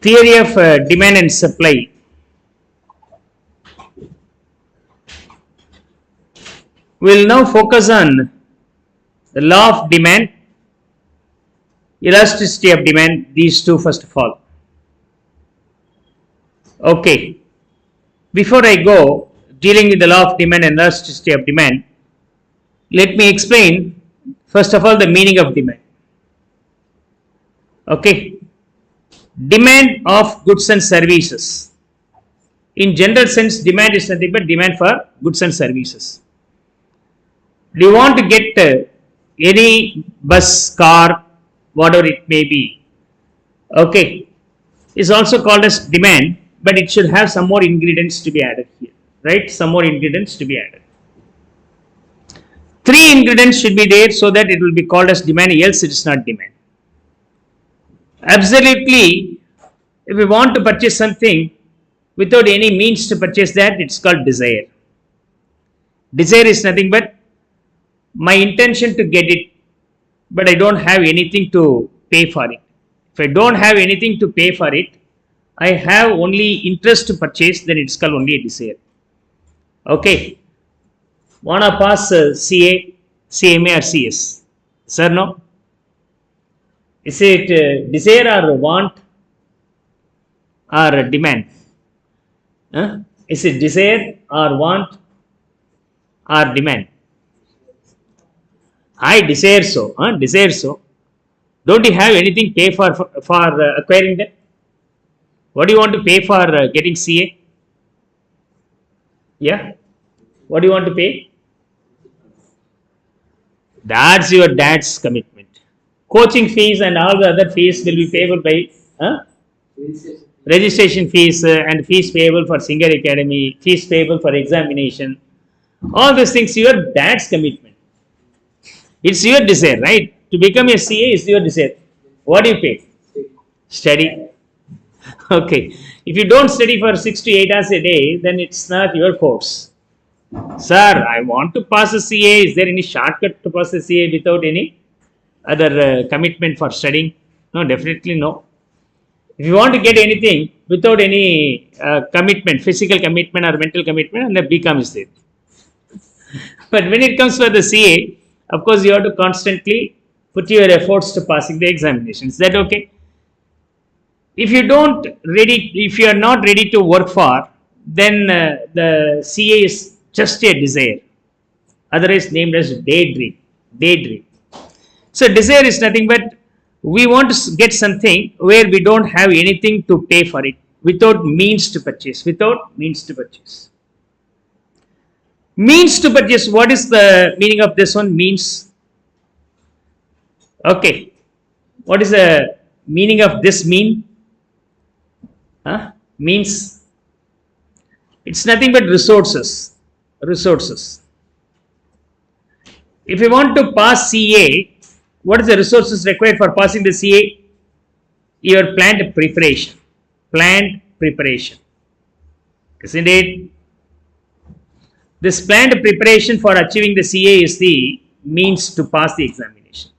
theory of demand and supply. We will now focus on the law of demand, elasticity of demand, these two first of all. Okay, before I go dealing with the law of demand and elasticity of demand, let me explain first of all the meaning of demand. Okay, demand of goods and services. In general sense, demand is nothing but demand for goods and services. Do you want to get any bus, car, whatever it may be? Okay, is also called as demand, but it should have some more ingredients to be added here, right? Some more ingredients to be added. 3 ingredients should be there so that it will be called as demand, else it is not demand. Absolutely, if we want to purchase something without any means to purchase that, it's called desire. Desire is nothing but my intention to get it, but I don't have anything to pay for it. If I don't have anything to pay for it, I have only interest to purchase, then it's called only a desire. Okay, wanna pass CA, CMA or CS? Sir, no? Is it desire or want or demand? Is it desire or want or demand? I desire so. Desire so. Don't you have anything pay for acquiring that? What do you want to pay for getting CA? Yeah. What do you want to pay? That's your dad's commitment. Coaching fees and all the other fees will be payable by registration fees and fees payable for Singar Academy, fees payable for examination. All these things, your dad's commitment. It's your desire, right? To become a CA is your desire. What do you pay? Study. Okay. If you don't study for 6 to 8 hours a day, then it's not your force. Sir, I want to pass a CA. Is there any shortcut to pass a CA without any other commitment for studying? No, definitely no. If you want to get anything without any commitment, physical commitment or mental commitment, and the BCom is there. But when it comes for the CA, of course, you have to constantly put your efforts to passing the examination. Is that okay? If you are not ready to work for, then the CA is just a desire, otherwise named as daydream. So desire is nothing but we want to get something where we don't have anything to pay for it, without means to purchase. Means to purchase. What is the meaning of this one? Means. Okay. What is the meaning of this mean? Means. It's nothing but resources. If you want to pass CA, what is the resources required for passing the CA? Your planned preparation. Isn't it? This planned preparation for achieving the CA is the means to pass the examination.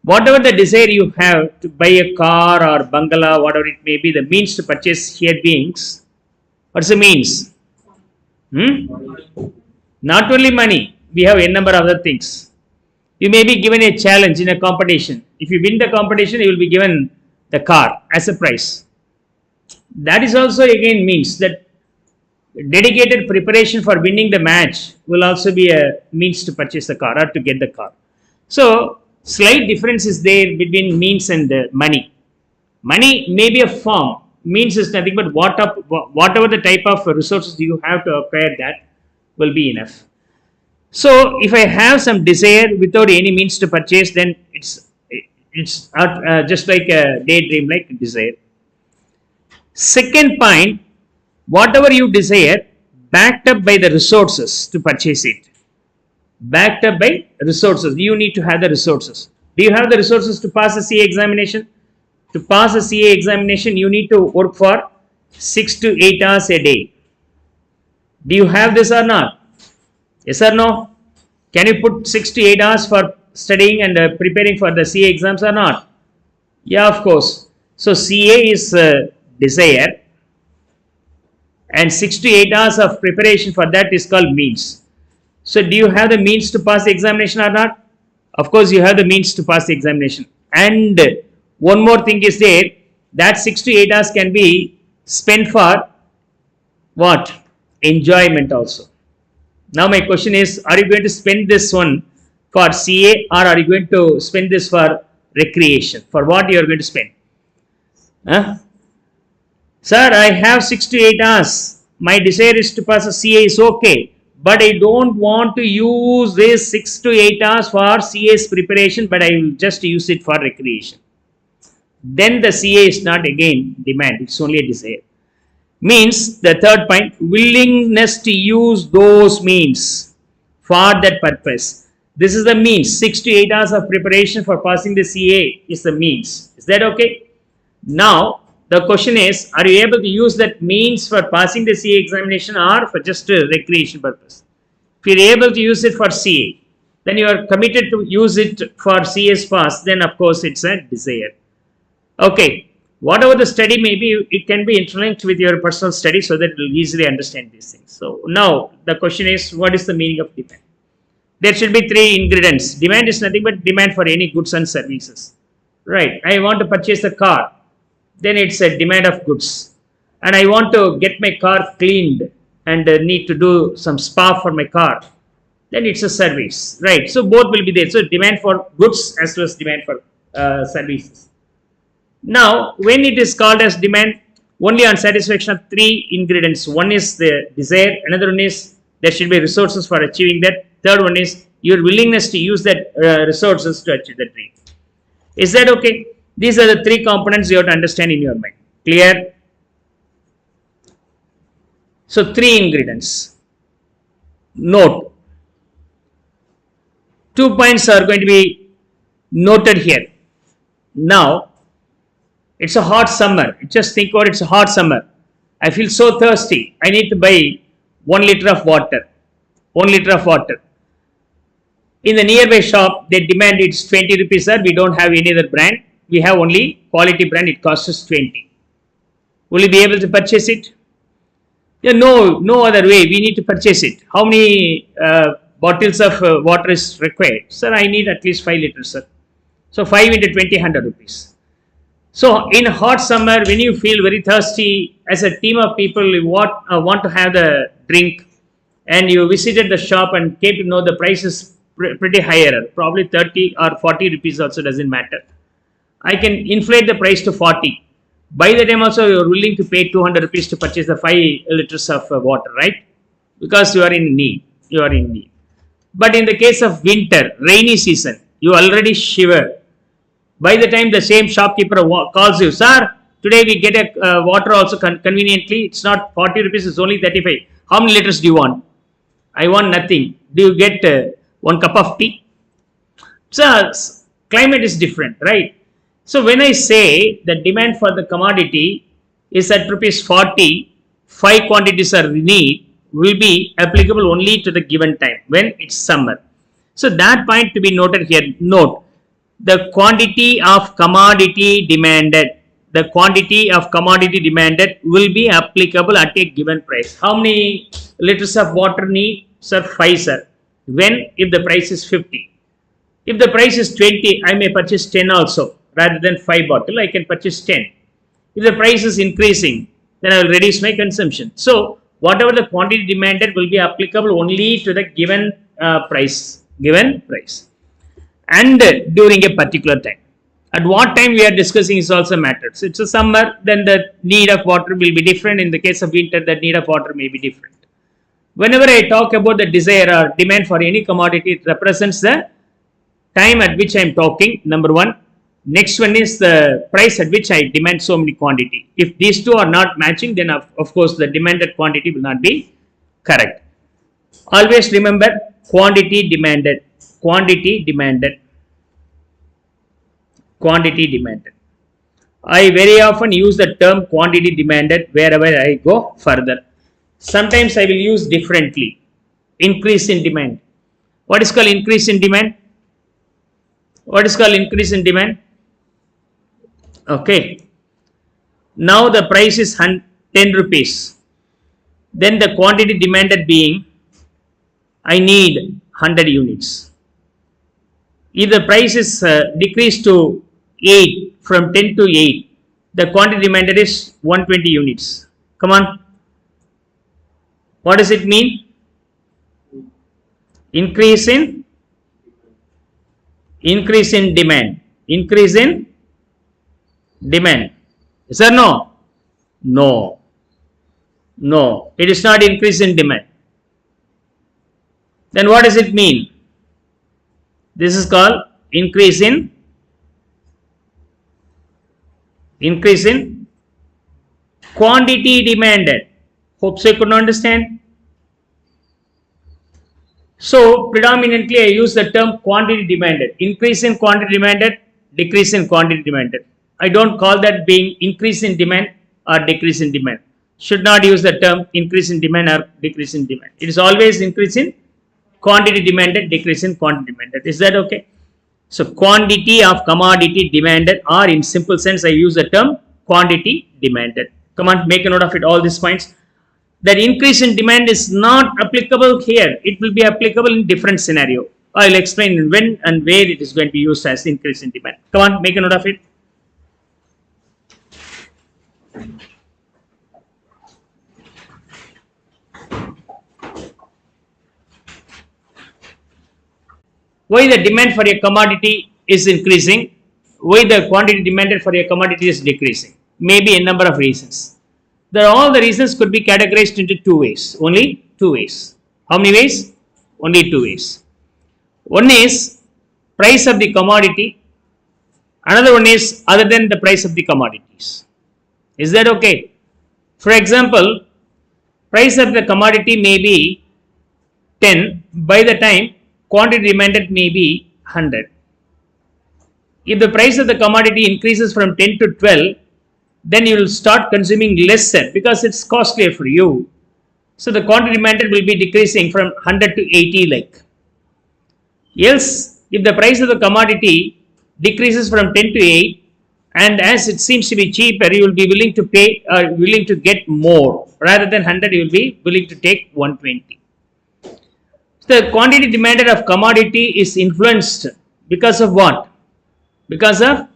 Whatever the desire you have to buy a car or bungalow, whatever it may be, the means to purchase here beings. What's the means? Not only money, we have a number of other things. You may be given a challenge in a competition. If you win the competition, you will be given the car as a prize. That is also again means that dedicated preparation for winning the match will also be a means to purchase the car or to get the car. So, slight difference is there between means and money. Money may be a form. Means is nothing but whatever the type of resources you have to acquire, that will be enough. So, if I have some desire without any means to purchase, then it's just like a daydream, like desire. Second point, whatever you desire, backed up by the resources to purchase it. Backed up by resources. You need to have the resources. Do you have the resources to pass the CA examination? To pass a CA examination, you need to work for 6 to 8 hours a day. Do you have this or not? Yes or no? Can you put 6 to 8 hours for studying and preparing for the CA exams or not? Yeah, of course. So CA is desire, and 6 to 8 hours of preparation for that is called means. So do you have the means to pass the examination or not? Of course you have the means to pass the examination. And one more thing is there, that 6 to 8 hours can be spent for what? Enjoyment also. Now my question is, are you going to spend this one for CA, or are you going to spend this for recreation? For what you are going to spend? Huh? Sir, I have 6 to 8 hours. My desire is to pass a CA, is okay. But I don't want to use this 6 to 8 hours for CA's preparation, but I will just use it for recreation. Then the CA is not again demand, it's only a desire. Means the third point, willingness to use those means for that purpose. This is the means. 6 to 8 hours of preparation for passing the CA is the means. Is that okay? Now, the question is, are you able to use that means for passing the CA examination or for just a recreation purpose? If you are able to use it for CA, then you are committed to use it for CA's pass, then of course it's a desire. Okay, whatever the study may be, it can be interlinked with your personal study so that you will easily understand these things. So now the question is, what is the meaning of demand? There should be 3 ingredients. Demand is nothing but demand for any goods and services. Right, I want to purchase a car. Then it's a demand of goods, and I want to get my car cleaned and need to do some spa for my car, then it's a service, right? So both will be there. So demand for goods as well as demand for services. Now when it is called as demand, only on satisfaction of 3 ingredients. One is the desire, another one is there should be resources for achieving that, third one is your willingness to use that resources to achieve that dream. Is that okay? These are the 3 components you have to understand in your mind. Clear? So 3 ingredients. Note. 2 points are going to be noted here. Now, it's a hot summer. Just think about it, it's a hot summer. I feel so thirsty. I need to buy 1 liter of water. 1 liter of water. In the nearby shop, they demand it's 20 rupees, sir. We don't have any other brand. We have only quality brand, it costs us 20. Will you be able to purchase it? Yeah, no other way. We need to purchase it. How many bottles of water is required? Sir, I need at least 5 liters, sir. So 5 into 20, 100 rupees. So in hot summer, when you feel very thirsty, as a team of people, you want to have the drink, and you visited the shop and came to know the price is pretty higher, probably 30 or 40 rupees also, doesn't matter. I can inflate the price to 40. By the time also you are willing to pay 200 rupees to purchase the 5 liters of water, right? Because you are in need. You are in need. But in the case of winter, rainy season, you already shiver. By the time the same shopkeeper calls you, sir, today we get a water also conveniently. It's not 40 rupees, it's only 35. How many liters do you want? I want nothing. Do you get 1 cup of tea? So climate is different, right? So when I say the demand for the commodity is at rupees 40, 5 quantities are need, will be applicable only to the given time when it's summer. So that point to be noted here. Note, the quantity of commodity demanded, will be applicable at a given price. How many liters of water need? Sir, 5, sir. When? If the price is 50. If the price is 20, I may purchase 10 also. Rather than 5 bottles, I can purchase 10. If the price is increasing, then I will reduce my consumption. So whatever the quantity demanded will be applicable only to the given price. And during a particular time. At what time we are discussing is also matters. So it's a summer, then the need of water will be different. In the case of winter, the need of water may be different. Whenever I talk about the desire or demand for any commodity, it represents the time at which I am talking, number 1. Next one is the price at which I demand so many quantity. If these two are not matching, then of course the demanded quantity will not be correct. Always remember quantity demanded. I very often use the term quantity demanded wherever I go further. Sometimes I will use differently. Increase in demand. What is called increase in demand? Okay. Now the price is 10 rupees. Then the quantity demanded being, I need 100 units. If the price is decreased to 8, from 10 to 8, the quantity demanded is 120 units. Come on. What does it mean? Increase in demand. Increase in demand. Yes or no? No. No. It is not increase in demand. Then what does it mean? This is called increase in quantity demanded. Hope so you could understand. So predominantly I use the term quantity demanded. Increase in quantity demanded, decrease in quantity demanded. I don't call that being increase in demand or decrease in demand. Should not use the term increase in demand or decrease in demand. It is always increase in quantity demanded, decrease in quantity demanded. Is that okay? So quantity of commodity demanded, or in simple sense I use the term quantity demanded. Come on, make a note of it, all these points. That increase in demand is not applicable here. It will be applicable in different scenario. I will explain when and where it is going to be used as increase in demand. Come on, make a note of it. Why the demand for a commodity is increasing? Why the quantity demanded for a commodity is decreasing? Maybe a number of reasons. All the reasons could be categorized into two ways. Only two ways. How many ways? Only two ways. One is price of the commodity. Another one is other than the price of the commodities. Is that okay? For example, price of the commodity may be 10. By the time quantity demanded may be 100. If the price of the commodity increases from 10 to 12, then you will start consuming lesser because it's costlier for you. So the quantity demanded will be decreasing from 100 to 80 like. Else, if the price of the commodity decreases from 10 to 8, and as it seems to be cheaper, you will be willing to pay or willing to get more. Rather than 100, you will be willing to take 120. The quantity demanded of commodity is influenced because of what? Because of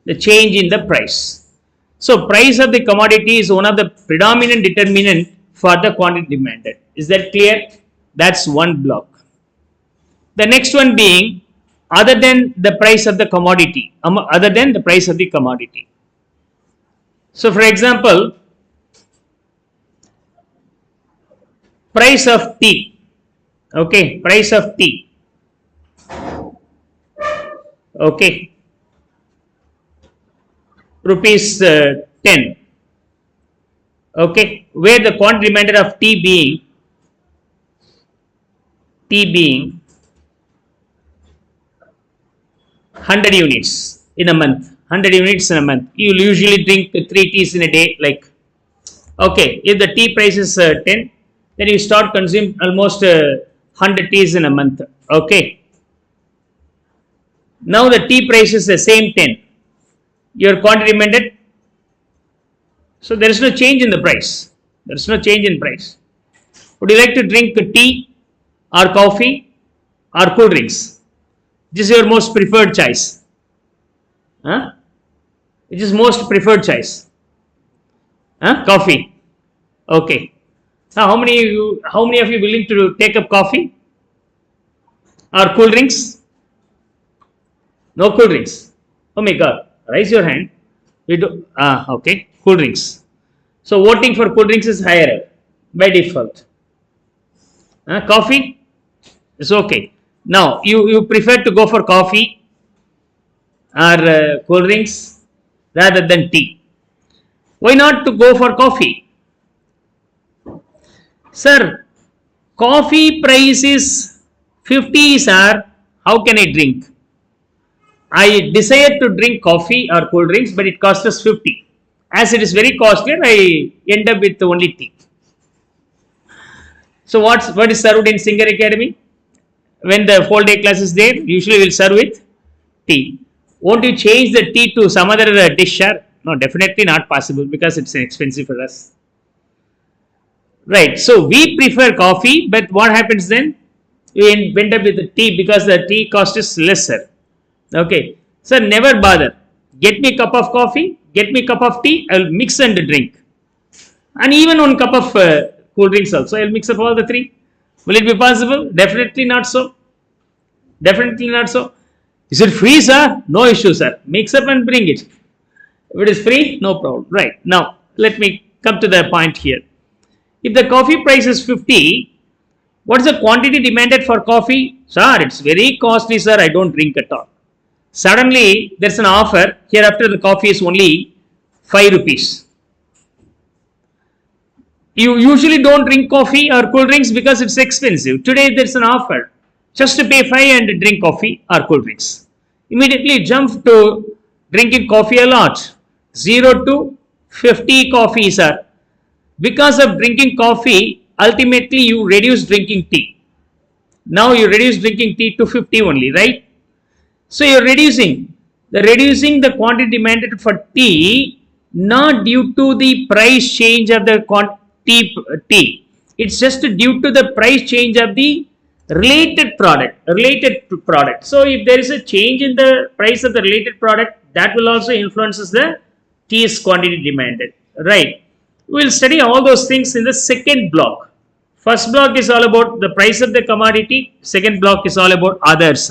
the change in the price. So price of the commodity is one of the predominant determinant for the quantity demanded. Is that clear? That's one block. The next one being other than the price of the commodity. Other than the price of the commodity. So for example, price of tea. Okay, price of tea. Okay, rupees 10. Okay, where the quantity demanded of tea being 100 units in a month. 100 units in a month. You will usually drink 3 teas in a day. Like, okay, if the tea price is 10, then you start consuming almost 100 teas in a month. Okay. Now the tea price is the same 10. Your quantity demanded. So there is no change in the price. There is no change in price. Would you like to drink tea or coffee or cool drinks? This is your most preferred choice. Huh? It is most preferred choice. Huh? Coffee. Okay. Now, how many of you willing to take up coffee or cool drinks? No cool drinks. Oh my God! Raise your hand. We do. Okay. Cool drinks. So voting for cool drinks is higher by default. Coffee is okay. Now you prefer to go for coffee or cool drinks rather than tea. Why not to go for coffee? Sir, coffee price is 50, sir. How can I drink? I desire to drink coffee or cool drinks, but it costs us 50. As it is very costly, I end up with only tea. So what is served in Singar Academy? When the whole day class is there, usually we'll serve with tea. Won't you change the tea to some other dish, sir? No, definitely not possible because it's expensive for us. Right. So we prefer coffee, but what happens then? We end up with the tea because the tea cost is lesser. Okay. So never bother. Get me a cup of coffee, get me a cup of tea, I'll mix and drink. And even one cup of cool drinks also, I'll mix up all the three. Will it be possible? Definitely not so. Definitely not so. Is it free, sir? No issue, sir. Mix up and bring it. If it is free, no problem. Right. Now, let me come to the point here. If the coffee price is 50, what is the quantity demanded for coffee? Sir, it's very costly, sir. I don't drink at all. Suddenly, there's an offer. Hereafter, the coffee is only 5 rupees. You usually don't drink coffee or cool drinks because it's expensive. Today, there's an offer. Just to pay 5 and drink coffee or cool drinks. Immediately jump to drinking coffee a lot. 0 to 50 coffees are. Because of drinking coffee, ultimately you reduce drinking tea. Now you reduce drinking tea to 50 only, right? So you're reducing the quantity demanded for tea, not due to the price change of the tea. It's just due to the price change of the related product. So if there is a change in the price of the related product, that will also influences the tea's quantity demanded, right? We will study all those things in the second block. First block is all about the price of the commodity. Second block is all about others.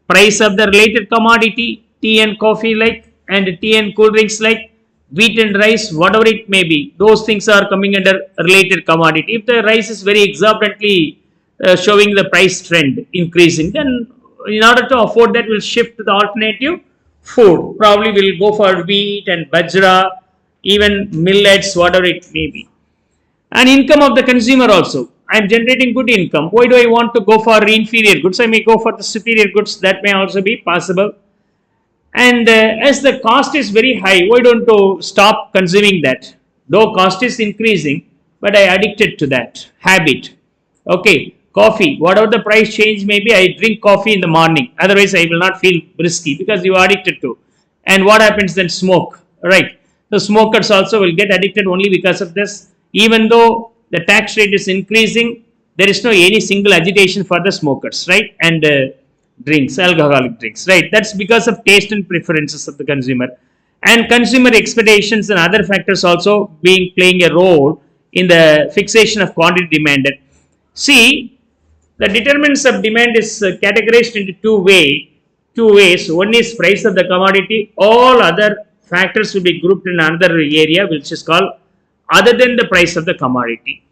Price of the related commodity, tea and coffee like, and tea and cool drinks like, wheat and rice, whatever it may be. Those things are coming under related commodity. If the rice is very exorbitantly showing the price trend increasing, then in order to afford that, we'll shift to the alternative food. Probably we'll go for wheat and bajra, even millets, whatever it may be. And income of the consumer also. I am generating good income. Why do I want to go for inferior goods? I may go for the superior goods. That may also be possible. And as the cost is very high, why don't you stop consuming that? Though cost is increasing, but I addicted to that habit. Okay, coffee, whatever the price change may be, I drink coffee in the morning. Otherwise, I will not feel risky because you are addicted to. And what happens then? Smoke, right? The smokers also will get addicted only because of this. Even though the tax rate is increasing, there is no any single agitation for the smokers, right? And drinks, alcoholic drinks, right? That's because of taste and preferences of the consumer. And consumer expectations and other factors also playing a role in the fixation of quantity demanded. See, the determinants of demand is categorized into two ways. One is price of the commodity. All other factors will be grouped in another area, which is called other than the price of the commodity.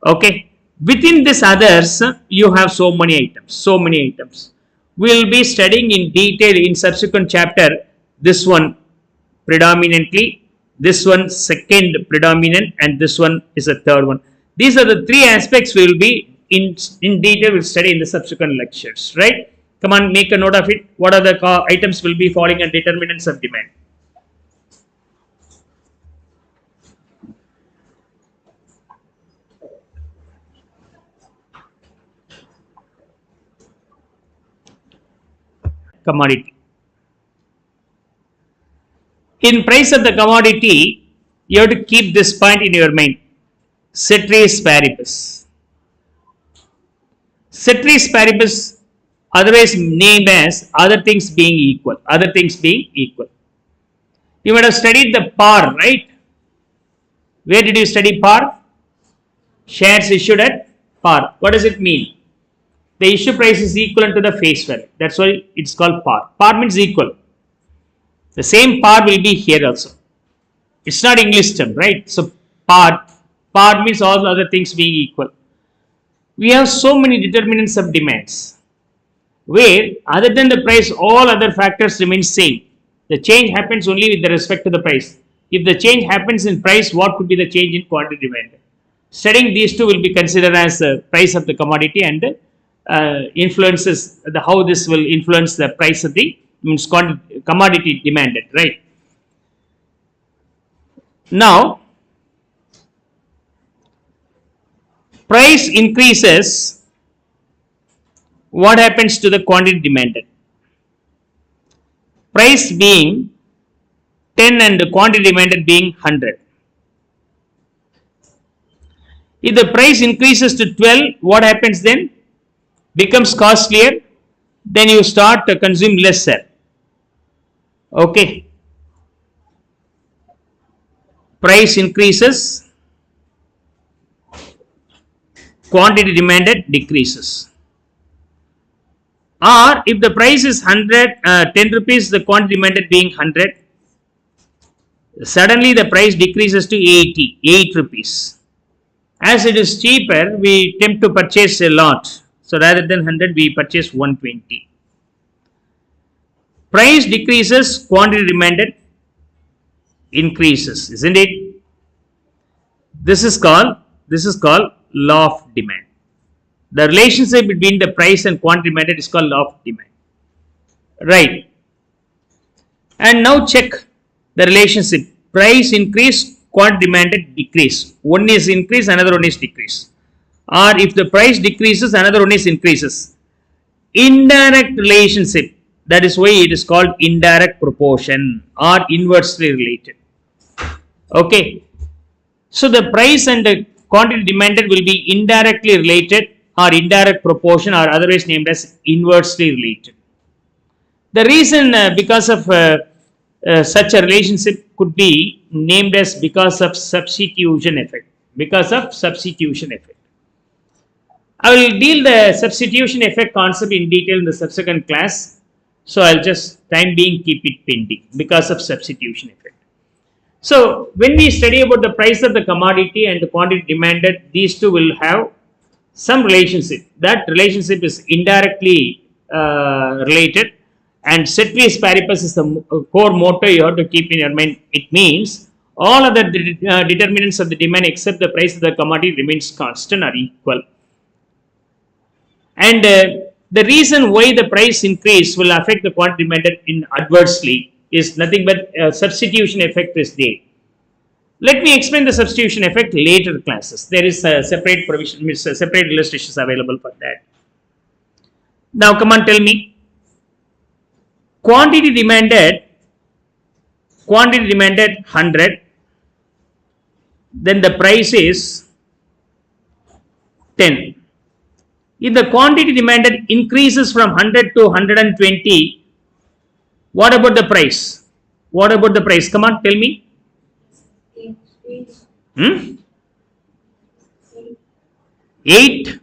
Okay. Within this others, you have so many items. We will be studying in detail in subsequent chapter. This one predominantly, this one second predominant, and this one is a third one. These are the three aspects we will be in detail. We'll study in the subsequent lectures, right? Come on, make a note of it. What are the items will be falling under determinants of demand? Commodity. In price of the commodity, you have to keep this point in your mind. Ceteris paribus. Ceteris paribus, otherwise named as other things being equal. Other things being equal. You might have studied the par, right? Where did you study par? Shares issued at par. What does it mean? The issue price is equivalent to the face value. That's why it's called par. Par means equal. The same par will be here also. It's not English term, right? So par means all other things being equal. We have so many determinants of demands where other than the price, all other factors remain same. The change happens only with respect to the price. If the change happens in price, what could be the change in quantity demand? Studying these two will be considered as the price of the commodity and influences how this will influence the price of the commodity demanded, right? Now, price increases, what happens to the quantity demanded? Price being 10 and the quantity demanded being 100. If the price increases to 12, what happens then? Becomes costlier, then you start to consume lesser. Okay. Price increases, quantity demanded decreases. Or if the price is 10 rupees, the quantity demanded being 100, suddenly the price decreases to 8 rupees. As it is cheaper, we tempt to purchase a lot. So rather than 100, we purchase 120. Price decreases, quantity demanded increases, isn't it? This is called law of demand. The relationship between the price and quantity demanded is called law of demand. Right. And now check the relationship. Price increase, quantity demanded decrease. One is increase, another one is decrease. Or if the price decreases, another one is increases. Indirect relationship. That is why it is called indirect proportion or inversely related. Okay. So the price and the quantity demanded will be indirectly related or indirect proportion or otherwise named as inversely related. The reason because of such a relationship could be named as because of substitution effect. Because of substitution effect. I will deal the substitution effect concept in detail in the subsequent class. So I'll just time being keep it pending because of substitution effect. So when we study about the price of the commodity and the quantity demanded, these two will have some relationship. That relationship is indirectly related, and ceteris paribus is the core motto you have to keep in your mind. It means all other determinants of the demand except the price of the commodity remains constant or equal. And the reason why the price increase will affect the quantity demanded in adversely is nothing but substitution effect is there. Let me explain the substitution effect later classes. There is a separate provision, separate illustrations available for that. Now come on, tell me. Quantity demanded 100, then the price is 10. If the quantity demanded increases from 100 to 120, what about the price? What about the price? Come on, tell me. 8?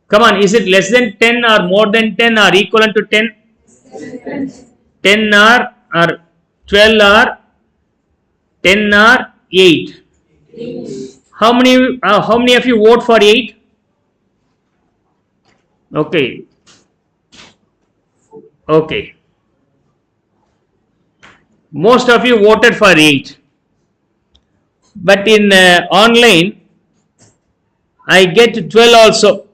Come on, is it less than 10 or more than 10 or equivalent to 10? 10 or 12 or 10 or 8? How many of you vote for 8? Okay. Most of you voted for 8. But in online, I get 12 also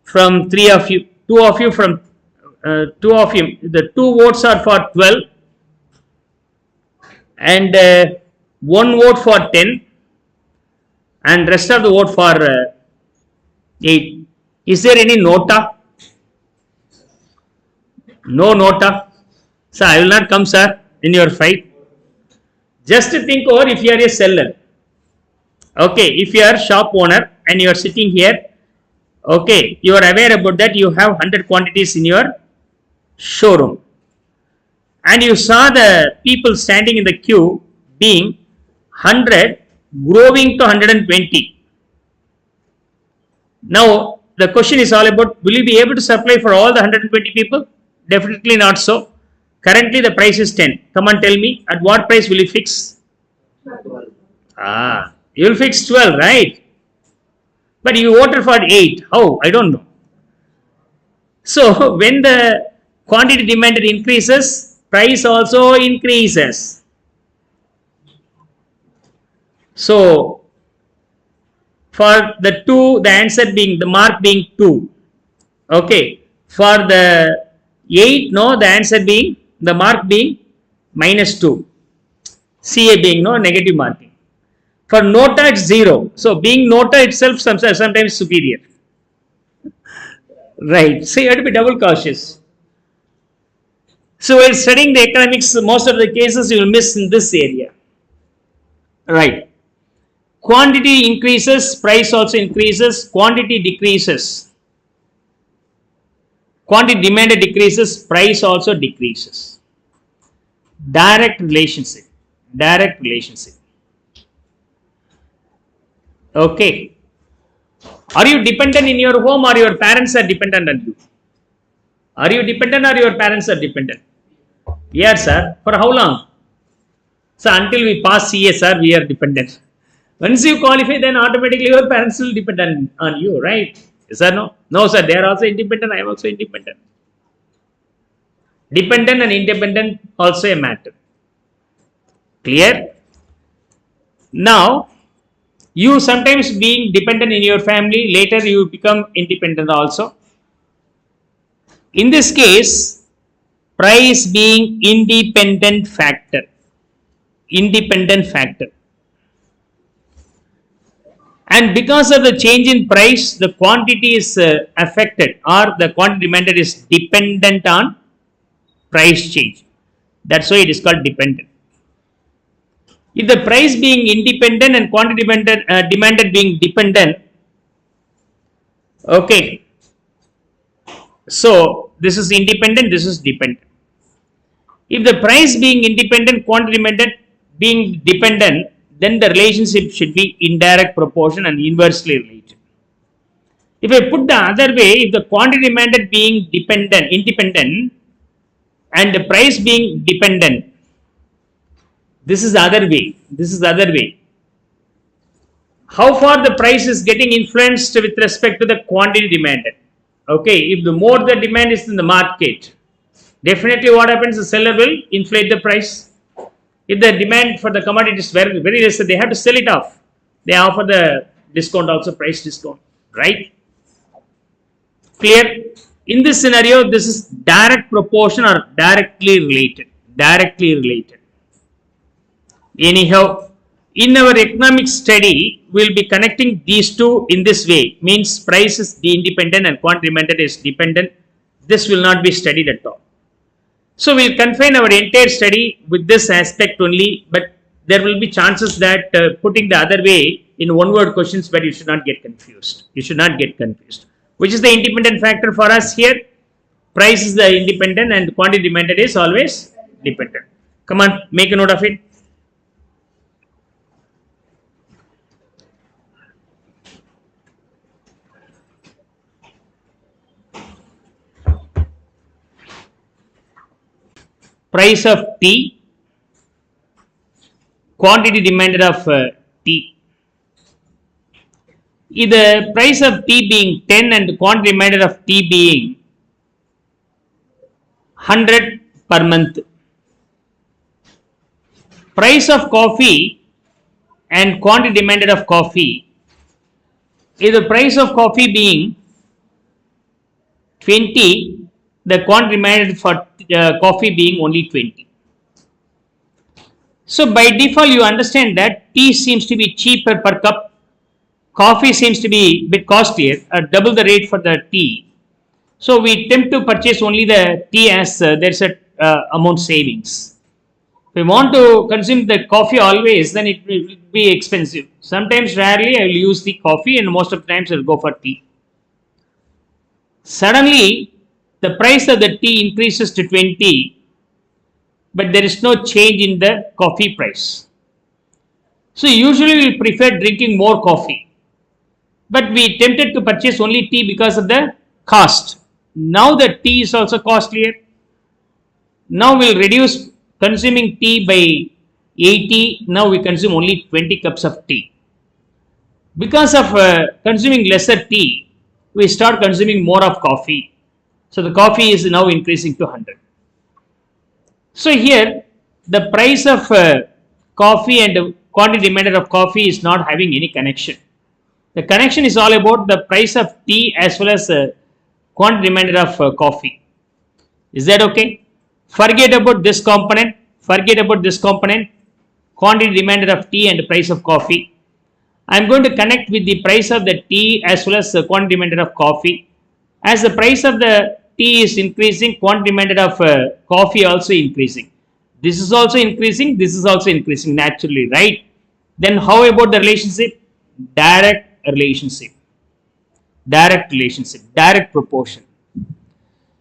from 3 of you. 2 of you from 2 of you. The 2 votes are for 12 and 1 vote for 10 and rest of the vote for 8. Is there any nota? No nota. So I will not come, sir, in your fight. Just think over if you are a seller. Okay, if you are shop owner and you are sitting here, okay, you are aware about that you have 100 quantities in your showroom. And you saw the people standing in the queue being 100 growing to 120. Now, the question is all about, will you be able to supply for all the 120 people? Definitely not so. Currently the price is 10. Come on, tell me, at what price will you fix? 12. You will fix 12, right? But you voted for 8. How? I don't know. So, when the quantity demanded increases, price also increases. So, for the 2, the answer being, the mark being 2. Okay. For the 8, no, the answer being, the mark being -2. CA being no negative marking. For nota, it's 0. So, being nota itself sometimes superior. Right. So, you have to be double cautious. So, while studying the economics, most of the cases you will miss in this area. Right. Quantity increases, price also increases. Quantity decreases. Quantity demanded decreases, price also decreases. Direct relationship. Direct relationship. Okay. Are you dependent in your home or your parents are dependent on you? Are you dependent or your parents are dependent? Yes, sir. For how long? So until we pass CS, sir, we are dependent. Once you qualify, then automatically your parents will depend on you, right? Yes or no? No, sir. They are also independent. I am also independent. Dependent and independent also a matter. Clear? Now, you sometimes being dependent in your family, later you become independent also. In this case, price being independent factor. Independent factor. And because of the change in price, the quantity is affected, or the quantity demanded is dependent on price change. That's why it is called dependent. If the price being independent and quantity demanded being dependent, okay, so this is independent, this is dependent. If the price being independent, quantity demanded being dependent, then the relationship should be indirect proportion and inversely related. If I put the other way, if the quantity demanded being independent, and the price being dependent, this is the other way. This is the other way. How far the price is getting influenced with respect to the quantity demanded. Okay, if the more the demand is in the market, definitely what happens, the seller will inflate the price. If the demand for the commodity is very, very less, they have to sell it off. They offer the discount also, price discount, right? Clear? In this scenario, this is direct proportion or directly related. Directly related. Anyhow, in our economic study, we will be connecting these two in this way. Means price is independent and quantity demanded is dependent. This will not be studied at all. So we will confine our entire study with this aspect only, but there will be chances that putting the other way in one word questions, but you should not get confused. You should not get confused. Which is the independent factor for us here? Price is the independent and quantity demanded is always dependent. Come on, make a note of it. Price of tea, quantity demanded of tea. If the price of tea being 10 and quantity demanded of tea being 100 per month. Price of coffee and quantity demanded of coffee. If the price of coffee being 20, the quantity demanded for coffee being only 20. So by default you understand that tea seems to be cheaper per cup, coffee seems to be a bit costlier, double the rate for the tea. So we attempt to purchase only the tea as there is a amount savings. If we want to consume the coffee always, then it will be expensive. Sometimes rarely I will use the coffee, and most of the times I will go for tea. Suddenly the price of the tea increases to 20, but there is no change in the coffee price. So usually we prefer drinking more coffee, but we tempted to purchase only tea because of the cost. Now the tea is also costlier. Now we'll reduce consuming tea by 80. Now we consume only 20 cups of tea. Because of consuming lesser tea, we start consuming more of coffee. So the coffee is now increasing to 100. So here the price of coffee and the quantity demanded of coffee is not having any connection. The connection is all about the price of tea as well as quantity demanded of coffee. Is that okay? Forget about this component. Forget about this component. Quantity demanded of tea and the price of coffee. I am going to connect with the price of the tea as well as the quantity demanded of coffee. As the price of the tea is increasing, quantity demanded of coffee also increasing. This is also increasing, this is also increasing naturally, right? Then how about the relationship? Direct relationship. Direct relationship. Direct proportion.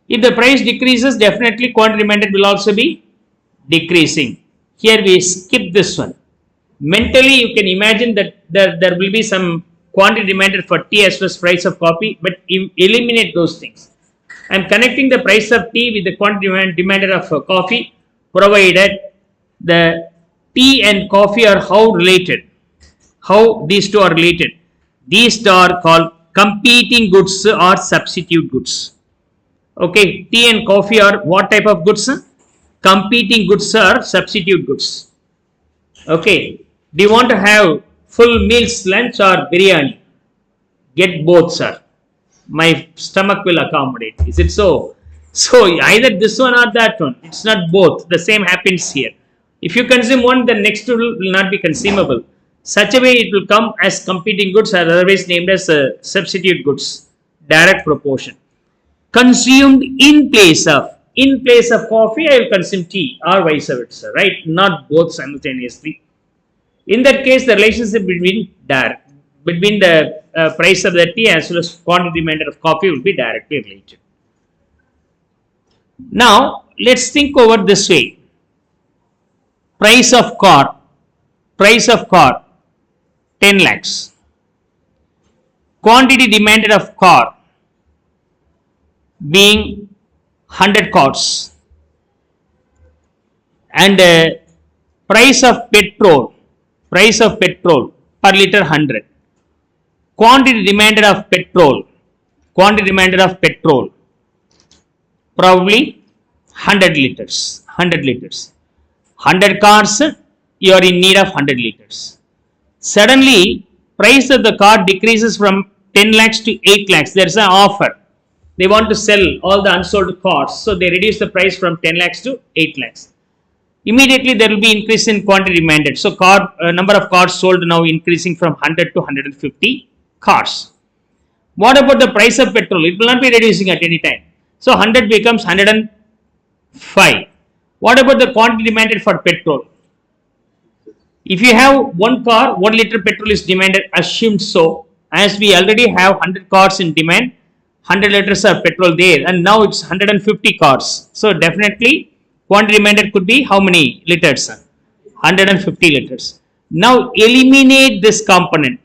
If the price decreases, definitely quantity demanded will also be decreasing. Here we skip this one. Mentally, you can imagine that there will be some quantity demanded for tea as well as price of coffee, but eliminate those things. I am connecting the price of tea with the quantity demanded of coffee, provided the tea and coffee are how related. How these two are related. These two are called competing goods or substitute goods. Okay, tea and coffee are what type of goods? Competing goods or substitute goods. Okay, do you want to have full meals, lunch or biryani? Get both, sir. My stomach will accommodate. Is it so? So either this one or that one. It's not both. The same happens here. If you consume one, the next will not be consumable. Such a way it will come as competing goods, or otherwise named as substitute goods. Direct proportion. Consumed in place of coffee, I will consume tea or vice versa. Right? Not both simultaneously. In that case, the relationship between the price of the tea as well as quantity demanded of coffee will be directly related. Now, let's think over this way. Price of car, 10 lakhs. Quantity demanded of car being 100 cars. And price of petrol per liter 100. Quantity demanded of petrol probably 100 liters. 100 cars, you are in need of 100 liters. Suddenly, price of the car decreases from 10 lakhs to 8 lakhs. There is an offer. They want to sell all the unsold cars, so they reduce the price from 10 lakhs to 8 lakhs. Immediately there will be increase in quantity demanded. So number of cars sold now increasing from 100 to 150 cars. What about the price of petrol? It will not be reducing at any time. So 100 becomes 105. What about the quantity demanded for petrol? If you have one car, 1 liter petrol is demanded, assumed so. As we already have 100 cars in demand, 100 liters of petrol there, and now it's 150 cars. So definitely quantity demanded could be how many liters? 150 liters. Now eliminate this component.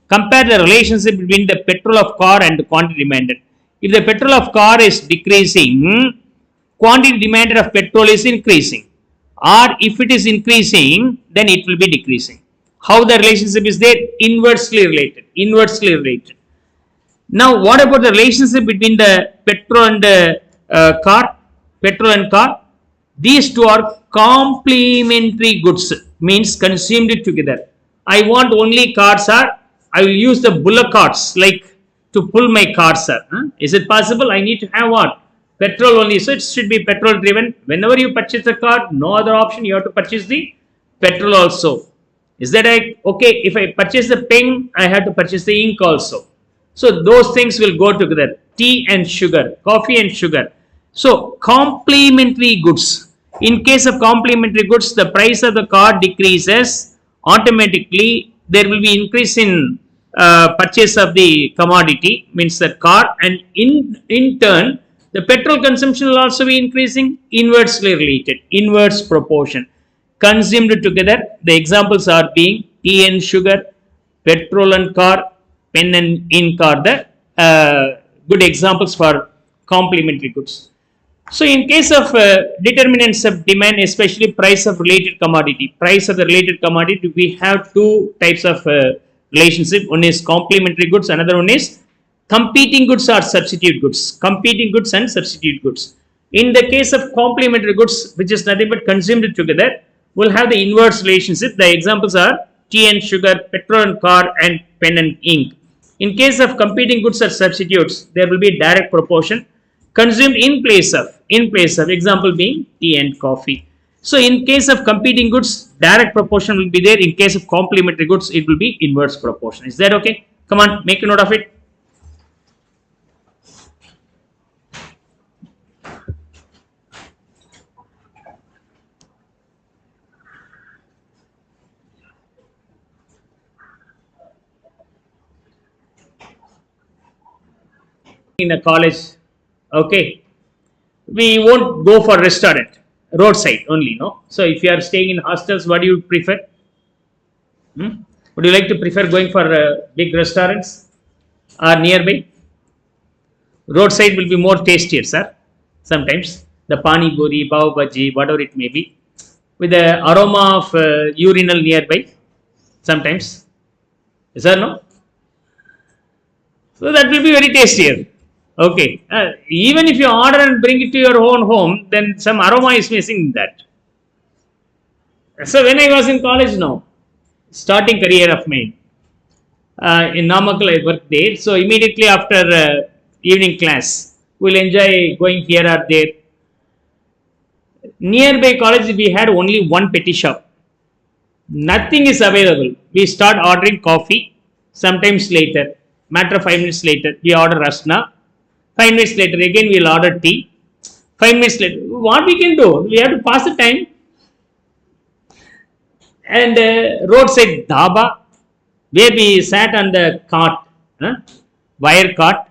Compare the relationship between the petrol of car and the quantity demanded. If the petrol of car is decreasing, quantity demanded of petrol is increasing. Or if it is increasing, then it will be decreasing. How the relationship is there? Inversely related. Now, what about the relationship between the petrol and car? These two are complementary goods, means consumed together. I want only cars, sir. I will use the bullock carts like to pull my car, sir. Is it possible? I need to have what? Petrol only. So it should be petrol driven. Whenever you purchase a car, no other option. You have to purchase the petrol also. Is that right? Okay? If I purchase the pen, I have to purchase the ink also. So those things will go together. Tea and sugar, coffee and sugar. So complementary goods. In case of complementary goods, the price of the car decreases automatically. There will be increase in purchase of the commodity, means the car, and in turn the petrol consumption will also be increasing. Inversely related, inverse proportion. Consumed together, the examples are being tea and sugar, petrol and car, pen and ink are the good examples for complementary goods. So in case of determinants of demand, especially price of related commodity, we have two types of relationship. One is complementary goods, another one is competing goods or substitute goods. Competing goods and substitute goods. In the case of complementary goods, which is nothing but consumed together, will have the inverse relationship. The examples are tea and sugar, petrol and car, and pen and ink. In case of competing goods or substitutes, there will be direct proportion. Consumed in place of, example being tea and coffee. So in case of competing goods, direct proportion will be there. In case of complementary goods, it will be inverse proportion. Is that okay? Come on, make a note of it. in a college, okay, we won't go for restaurant, roadside only, no. So if you are staying in hostels, what do you prefer? Would you like to prefer going for big restaurants or nearby? Roadside will be more tastier, sir. Sometimes the pani puri, pav bhaji, whatever it may be, with the aroma of urinal nearby. Sometimes, yes or no? So that will be very tastier. Okay. Even if you order and bring it to your own home, then some aroma is missing in that. So when I was in college now, starting career of mine, in Namakal I worked there. So immediately after evening class, we'll enjoy going here or there. Nearby college, we had only one petty shop. Nothing is available. We start ordering coffee. Sometimes later, matter of 5 minutes later, we order rasna. 5 minutes later, again we'll order tea. 5 minutes later, what we can do? We have to pass the time. And roadside dhaba, where we sat on the cart, wire cart.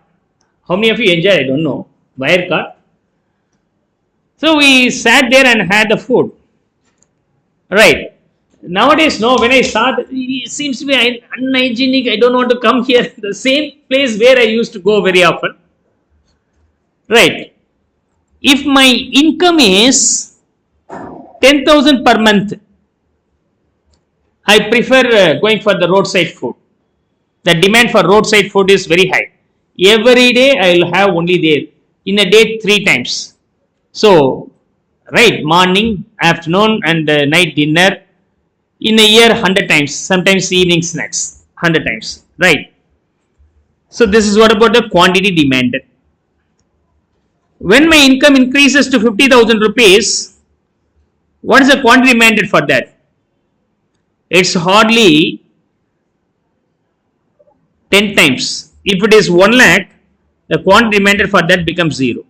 How many of you enjoy? I don't know. Wire cart. So we sat there and had the food. Right. Nowadays, no, when I saw that, it seems to be unhygienic. I don't want to come here. The same place where I used to go very often. Right. If my income is 10,000 per month, I prefer going for the roadside food. The demand for roadside food is very high. Every day I will have only there. In a day, 3 times. So, right, morning, afternoon and night dinner. In a year, 100 times. Sometimes evening snacks, 100 times. Right. So, this is what about the quantity demanded. When my income increases to 50,000 rupees, what is the quantity demanded for that? It's hardly 10 times. If it is 1 lakh, the quantity demanded for that becomes 0.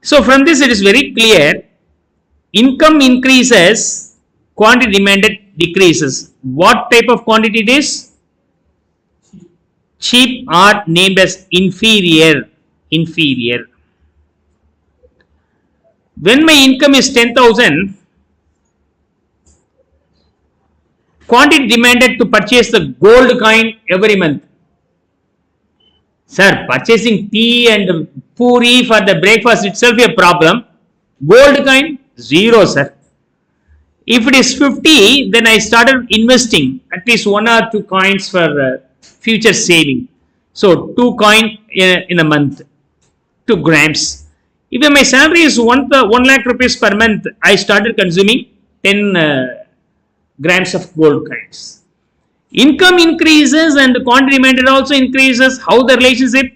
So from this it is very clear, income increases, quantity demanded decreases. What type of quantity it is? Cheap are named as inferior. Inferior. When my income is 10,000, quantity demanded to purchase the gold coin every month. Sir, purchasing tea and puri for the breakfast itself a problem. Gold coin, 0, sir. If it is 50, then I started investing at least 1 or 2 coins for future saving. So 2 coin in a month, 2 grams. If my salary is 1 lakh rupees per month, I started consuming 10 grams of gold coins. Income increases and the quantity demanded also increases. How the relationship?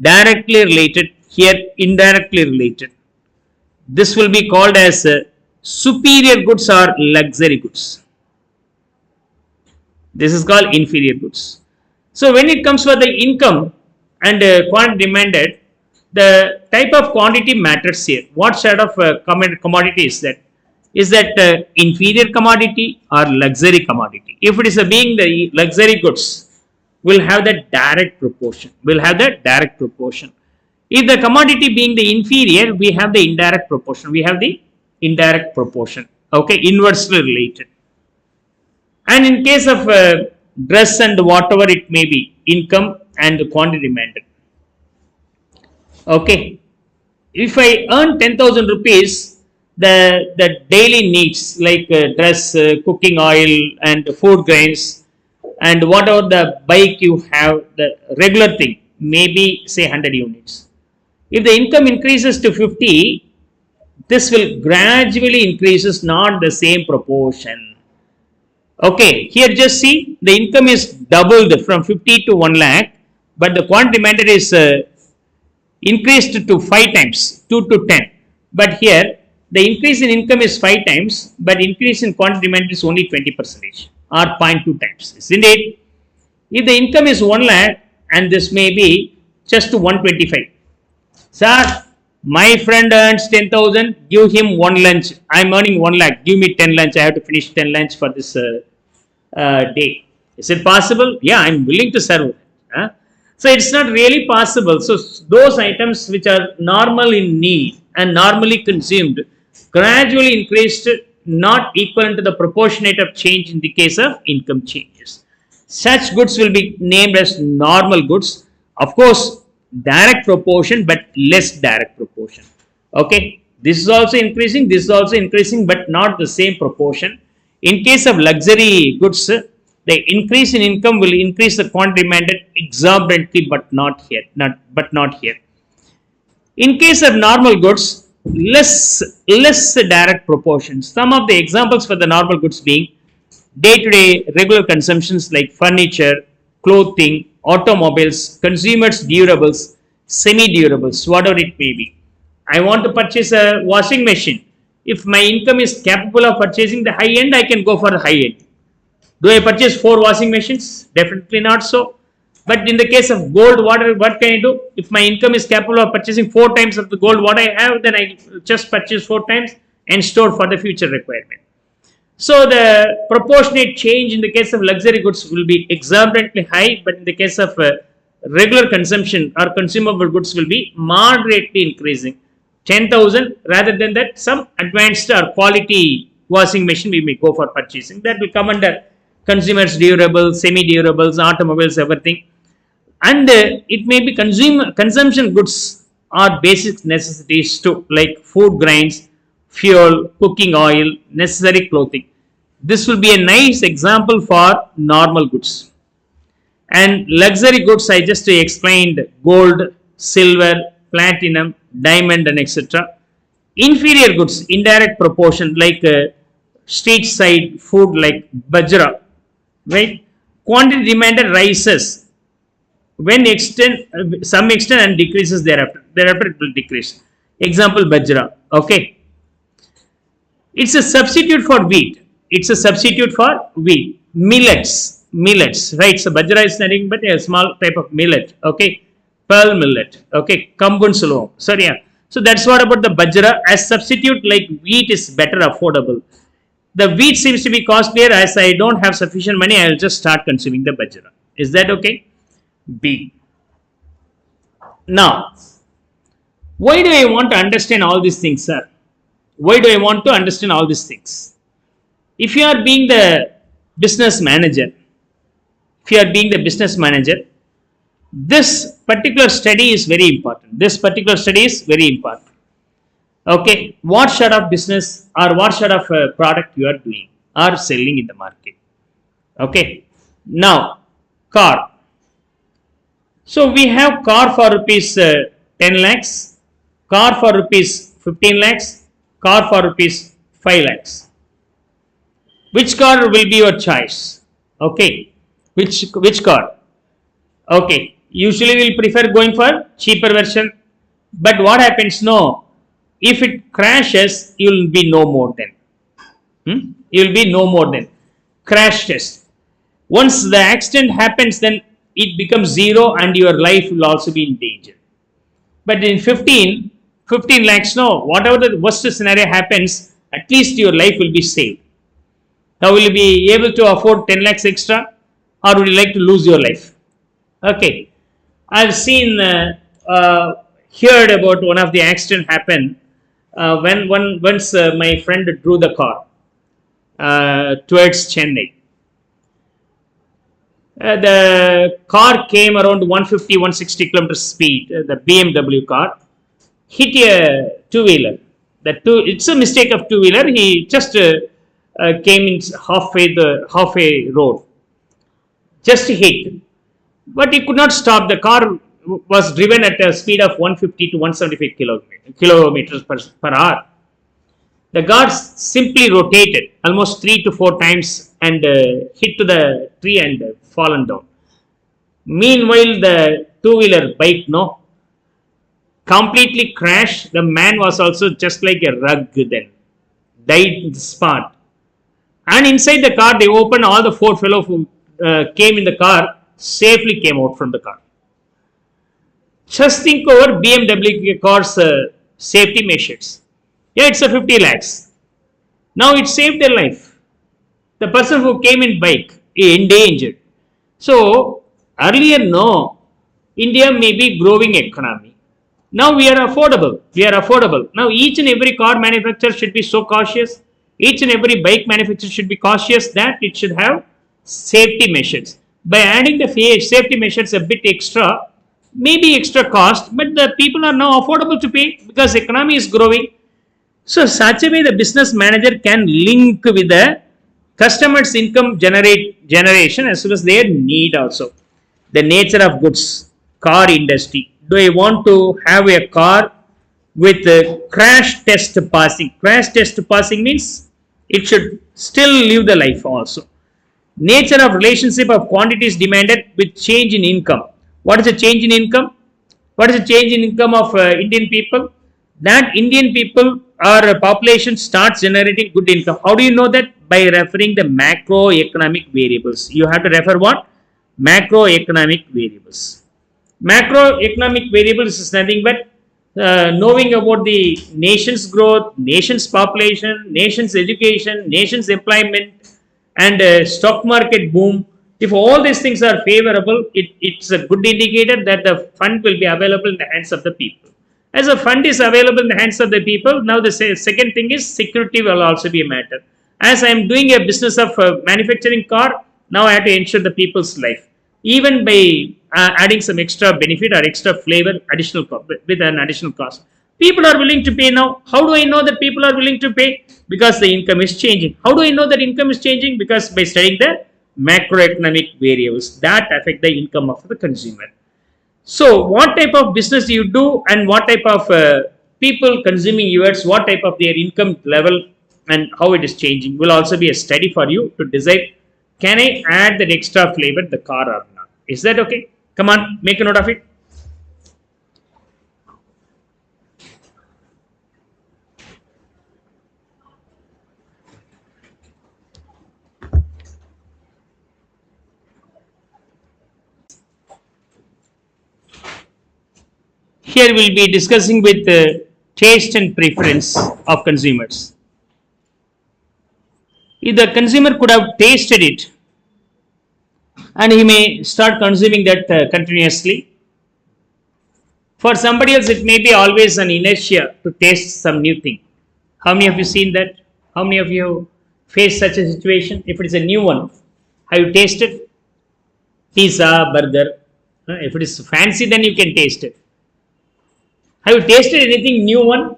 Directly related. Here, indirectly related. This will be called as superior goods or luxury goods. This is called inferior goods. So, when it comes for the income and quantity demanded, the type of quantity matters here. What sort of commodity is that? Is that inferior commodity or luxury commodity? If it is being the luxury goods, will have the direct proportion. Will have the direct proportion. If the commodity being the inferior, we have the indirect proportion. We have the indirect proportion. Okay, inversely related. And in case of dress and whatever it may be, income and quantity demanded. Okay, if I earn 10,000 rupees, the daily needs like dress, cooking oil and food grains and whatever the bike you have, the regular thing, maybe say 100 units. If the income increases to 50, this will gradually increases, not the same proportion. Okay, here just see the income is doubled from 50 to 1 lakh, but the quantity demanded is increased to 5 times, 2 to 10. But here the increase in income is 5 times, but increase in quantity demanded is only 20% or 0.2 times. Isn't it? If the income is 1 lakh and this may be just to 125. Sir, my friend earns 10,000, give him 1 lunch. I am earning 1 lakh, give me 10 lunch. I have to finish 10 lunch for this day. Is it possible? Yeah, I am willing to serve. So it's not really possible. So those items which are normal in need and normally consumed gradually increased, not equivalent to the proportionate of change in the case of income changes. Such goods will be named as normal goods. Of course, direct proportion but less direct proportion. Okay, this is also increasing, this is also increasing, but not the same proportion. In case of luxury goods, the increase in income will increase the quantity demanded exorbitantly, but not here. Not here. In case of normal goods, less direct proportions. Some of the examples for the normal goods being day-to-day regular consumptions like furniture, clothing, automobiles, consumers' durables, semi-durables, whatever it may be. I want to purchase a washing machine. If my income is capable of purchasing the high end, I can go for the high end. Do I purchase 4 washing machines? Definitely not so. But in the case of gold, what can I do? If my income is capable of purchasing 4 times of the gold what I have, then I just purchase 4 times and store for the future requirement. So the proportionate change in the case of luxury goods will be exorbitantly high, but in the case of regular consumption or consumable goods will be moderately increasing. 10,000 rather than that, some advanced or quality washing machine we may go for purchasing. That will come under consumers durables, semi-durables, automobiles, everything. And it may be consumption goods or basic necessities too, like food grains, fuel, cooking oil, necessary clothing. This will be a nice example for normal goods. And luxury goods, I just explained gold, silver, platinum, diamond, and etc. Inferior goods, indirect proportion, like street side food like bajra, right? Quantity demanded rises when some extent and decreases thereafter. Thereafter it will decrease. Example bajra. Okay. It's a substitute for wheat. It's a substitute for wheat. Millets, right? So bajra is nothing but a small type of millet. Okay. Pearl millet. Okay. Kambun solo. Sorry. Yeah. So that's what about the bajra. As substitute, like wheat is better affordable. The wheat seems to be costlier. As I don't have sufficient money, I will just start consuming the bajra. Is that okay? B. Now, why do I want to understand all these things, sir? Why do I want to understand all these things? If you are being the business manager, this particular study is very important. Okay, what sort of business or what sort of product you are doing or selling in the market. Okay, now car. So we have car for rupees 10 lakhs, car for rupees 15 lakhs, car for rupees 5 lakhs. Which car will be your choice? Okay, which car? Okay, usually we'll prefer going for cheaper version, but what happens? No, if it crashes, you will be no more than. You will be no more than crash test. Once the accident happens, then it becomes zero and your life will also be in danger. But in 15 lakhs, no, whatever the worst scenario happens, at least your life will be saved. Now, will you be able to afford 10 lakhs extra, or would you like to lose your life? Okay, I've seen, heard about one of the accident happen once my friend drew the car towards Chennai. The car came around 150-160 kilometers speed. The BMW car hit a two-wheeler. It's a mistake of two-wheeler. He just came in halfway road. Just hit, but he could not stop. The car was driven at a speed of 150 to 175 kilometers per hour. The car simply rotated almost 3 to 4 times and hit to the tree and fallen down. Meanwhile, the two-wheeler bike, completely crashed. The man was also just like a rug then. Died in the spot. And inside the car, they opened, all the 4 fellows who came in the car safely came out from the car. Just think over BMW car's safety measures. Yeah, it's a 50 lakhs. Now it saved their life. The person who came in bike endangered. So earlier, no. India may be growing economy. Now we are affordable. We are affordable. Now each and every car manufacturer should be so cautious. Each and every bike manufacturer should be cautious that it should have safety measures. By adding the safety measures a bit extra, maybe extra cost, but the people are now affordable to pay because economy is growing. So such a way the business manager can link with the customers' income generation as well as their need also. The nature of goods, car industry. Do I want to have a car with a crash test passing? Crash test passing means it should still live the life also. Nature of relationship of quantities demanded with change in income. What is the change in income? What is the change in income of Indian people? That Indian people or population starts generating good income. How do you know that? By referring the macroeconomic variables. You have to refer what? Macroeconomic variables. Macroeconomic variables is nothing but knowing about the nation's growth, nation's population, nation's education, nation's employment, and stock market boom. If all these things are favorable, it's a good indicator that the fund will be available in the hands of the people. As a fund is available in the hands of the people, now the second thing is security will also be a matter. As I am doing a business of manufacturing car, now I have to ensure the people's life. Even by adding some extra benefit or extra flavor, with an additional cost. People are willing to pay now. How do I know that people are willing to pay? Because the income is changing. How do I know that income is changing? Because by studying the macroeconomic variables that affect the income of the consumer. So, what type of business you do and what type of people consuming yours, what type of their income level and how it is changing will also be a study for you to decide, can I add that extra flavor the car or not? Is that okay? Come on, make a note of it. Here we'll be discussing with taste and preference of consumers. If the consumer could have tasted it and he may start consuming that continuously. For somebody else, it may be always an inertia to taste some new thing. How many of you seen that? How many of you face such a situation? If it is a new one, have you tasted pizza, burger? If it is fancy, then you can taste it. Have you tasted anything new one?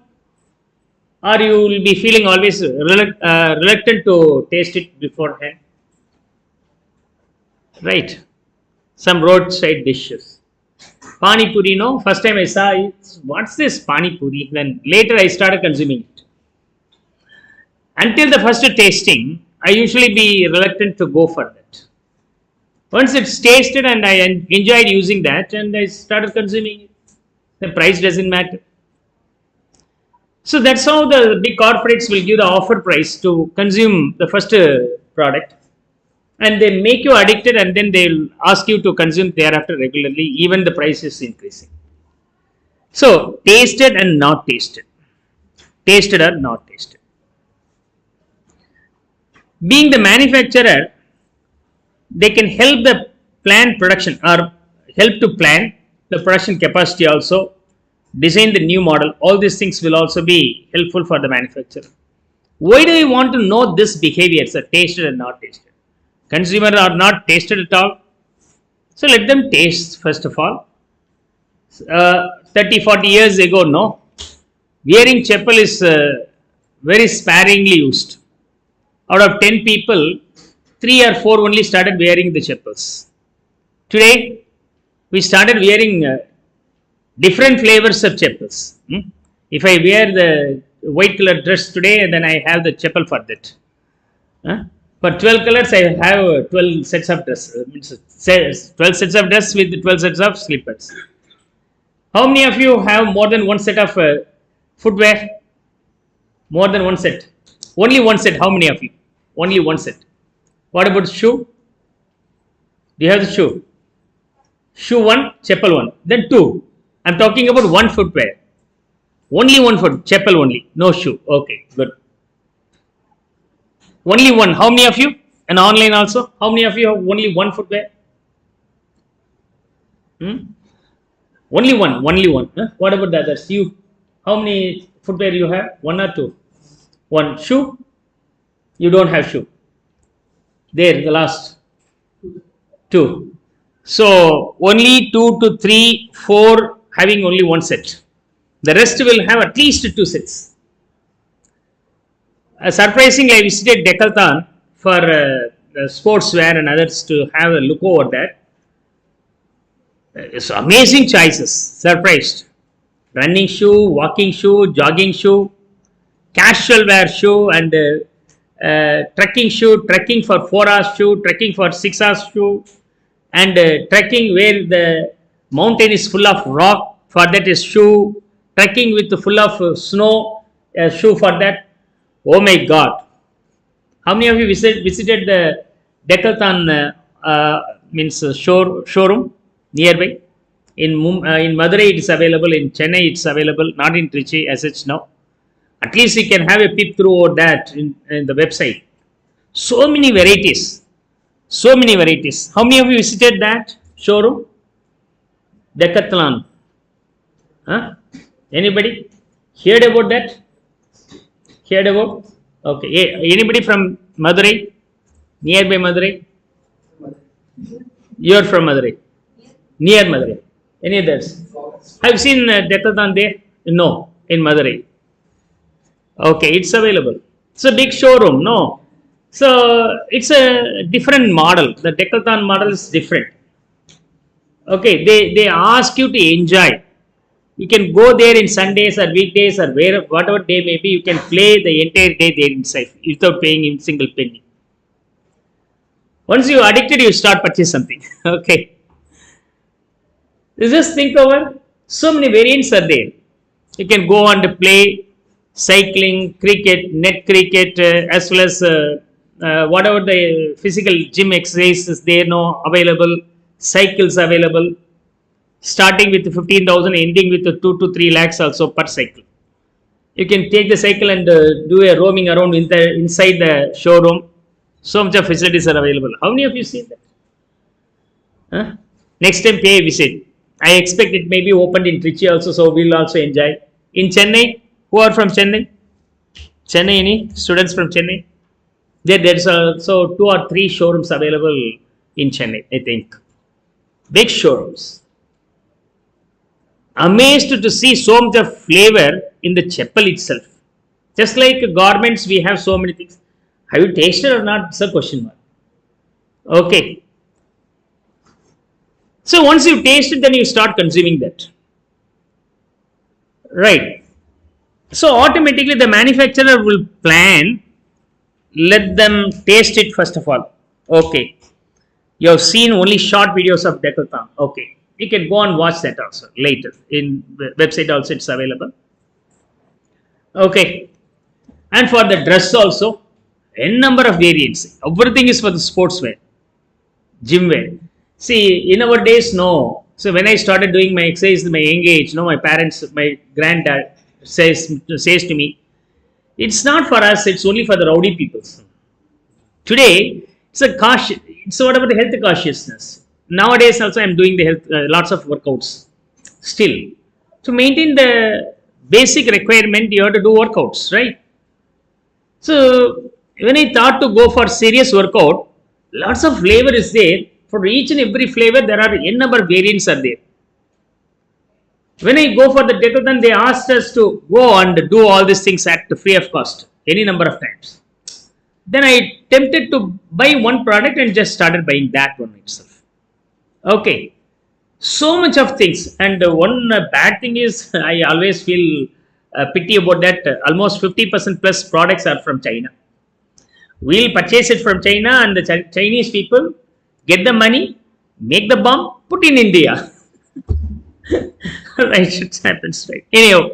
Or you will be feeling always reluctant to taste it beforehand? Right. Some roadside dishes. Pani puri, no? First time I saw it, what's this pani puri? Then later I started consuming it. Until the first tasting, I usually be reluctant to go for that. Once it's tasted and I enjoyed using that and I started consuming it. The price doesn't matter. So that's how the big corporates will give the offer price to consume the first product. And they make you addicted and then they'll ask you to consume thereafter regularly, even the price is increasing. So, tasted and not tasted. Tasted or not tasted. Being the manufacturer, they can help the plan production or help to plan the production capacity also, design the new model. All these things will also be helpful for the manufacturer. Why do you want to know this behaviors are tasted and not tasted? Consumer are not tasted at all. So let them taste first of all. 30-40 years ago, no, wearing chappal is very sparingly used. Out of 10 people, 3 or 4 only started wearing the chappals. Today, we started wearing different flavors of chappals. If I wear the white color dress today, then I have the chappal for that. For 12 colors, I have 12 sets of dress. 12 sets of dress with 12 sets of slippers. How many of you have more than one set of footwear? More than one set. Only one set. How many of you? Only one set. What about shoe? Do you have the shoe? Shoe 1, chappal 1. Then 2. I'm talking about one footwear. Only one foot, chappal only. No shoe. Okay, good. Only one. How many of you? And online also? How many of you have only one footwear? Only one, only one. Huh? What about the others? You, how many footwear you have? One or two? One shoe? You don't have shoe. There, the last two. So only 2 to 3, 4 having only one set. The rest will have at least 2 sets. Surprisingly, I visited Decathlon for sportswear and others to have a look over that. It's amazing choices. Surprised. Running shoe, walking shoe, jogging shoe, casual wear shoe, and trekking shoe, trekking for 4 hours shoe, trekking for 6 hours shoe, and trekking where the mountain is full of rock, for that is shoe, trekking with full of snow, shoe for that. Oh my God. How many of you visited the Decathlon means showroom nearby? In Madurai it is available, in Chennai it is available, not in Trichy as such now. At least you can have a peep through over that in the website. So many varieties. So many varieties. How many of you visited that showroom? Decathlon. Huh? Anybody? Heard about that? Heard about? Okay. Anybody from Madurai? Nearby Madurai? You are from Madurai? Near Madurai. Any others? Have you seen Decathlon there? No, in Madurai. Okay, it's available. It's a big showroom, no? So it's a different model. The Decathlon model is different. Okay, they ask you to enjoy. You can go there in Sundays or weekdays or whatever day may be. You can play the entire day there inside without paying a single penny. Once you are addicted, you start purchase something. Okay. You just think over. So many variants are there. You can go and play cycling, cricket, net cricket, as well as whatever the physical gym exercise is there now available. Cycles available, starting with 15,000, ending with 2 to 3 lakhs also per cycle. You can take the cycle and do a roaming around inside the showroom. So much of facilities are available. How many of you seen that? Huh? Next time pay a visit. I expect it may be opened in Trichy also, so we'll also enjoy. In Chennai, who are from Chennai? Chennai, any students from Chennai? There's also 2 or 3 showrooms available in Chennai, I think. Big showrooms. Amazed to see so much of flavor in the chappal itself. Just like garments, we have so many things. Have you tasted or not? It's a question mark. Okay. So once you taste it, then you start consuming that. Right. So automatically the manufacturer will plan, let them taste it first of all. Okay. You have seen only short videos of Decathlon. Okay. You can go and watch that also later. In the website also it's available. Okay. And for the dress also, n number of variants. Everything is for the sportswear, gym wear. See, in our days, no. So when I started doing my exercise at my young age, no, my parents, my granddad says to me, it's not for us, it's only for the rowdy people. Today, it's a caution. It's what about the health consciousness? Nowadays also I'm doing the health, lots of workouts. Still, to maintain the basic requirement, you have to do workouts, right? So when I thought to go for serious workout, lots of flavor is there. For each and every flavor, there are n number of variants are there. When I go for the Decathlon, they asked us to go and do all these things at free of cost, any number of times. Then I tempted to buy one product and just started buying that one itself. Okay. So much of things. And one bad thing is, I always feel pity about that. Almost 50% plus products are from China. We'll purchase it from China and the Chinese people get the money, make the bomb, put in India. Right, it happens, right? Anyhow,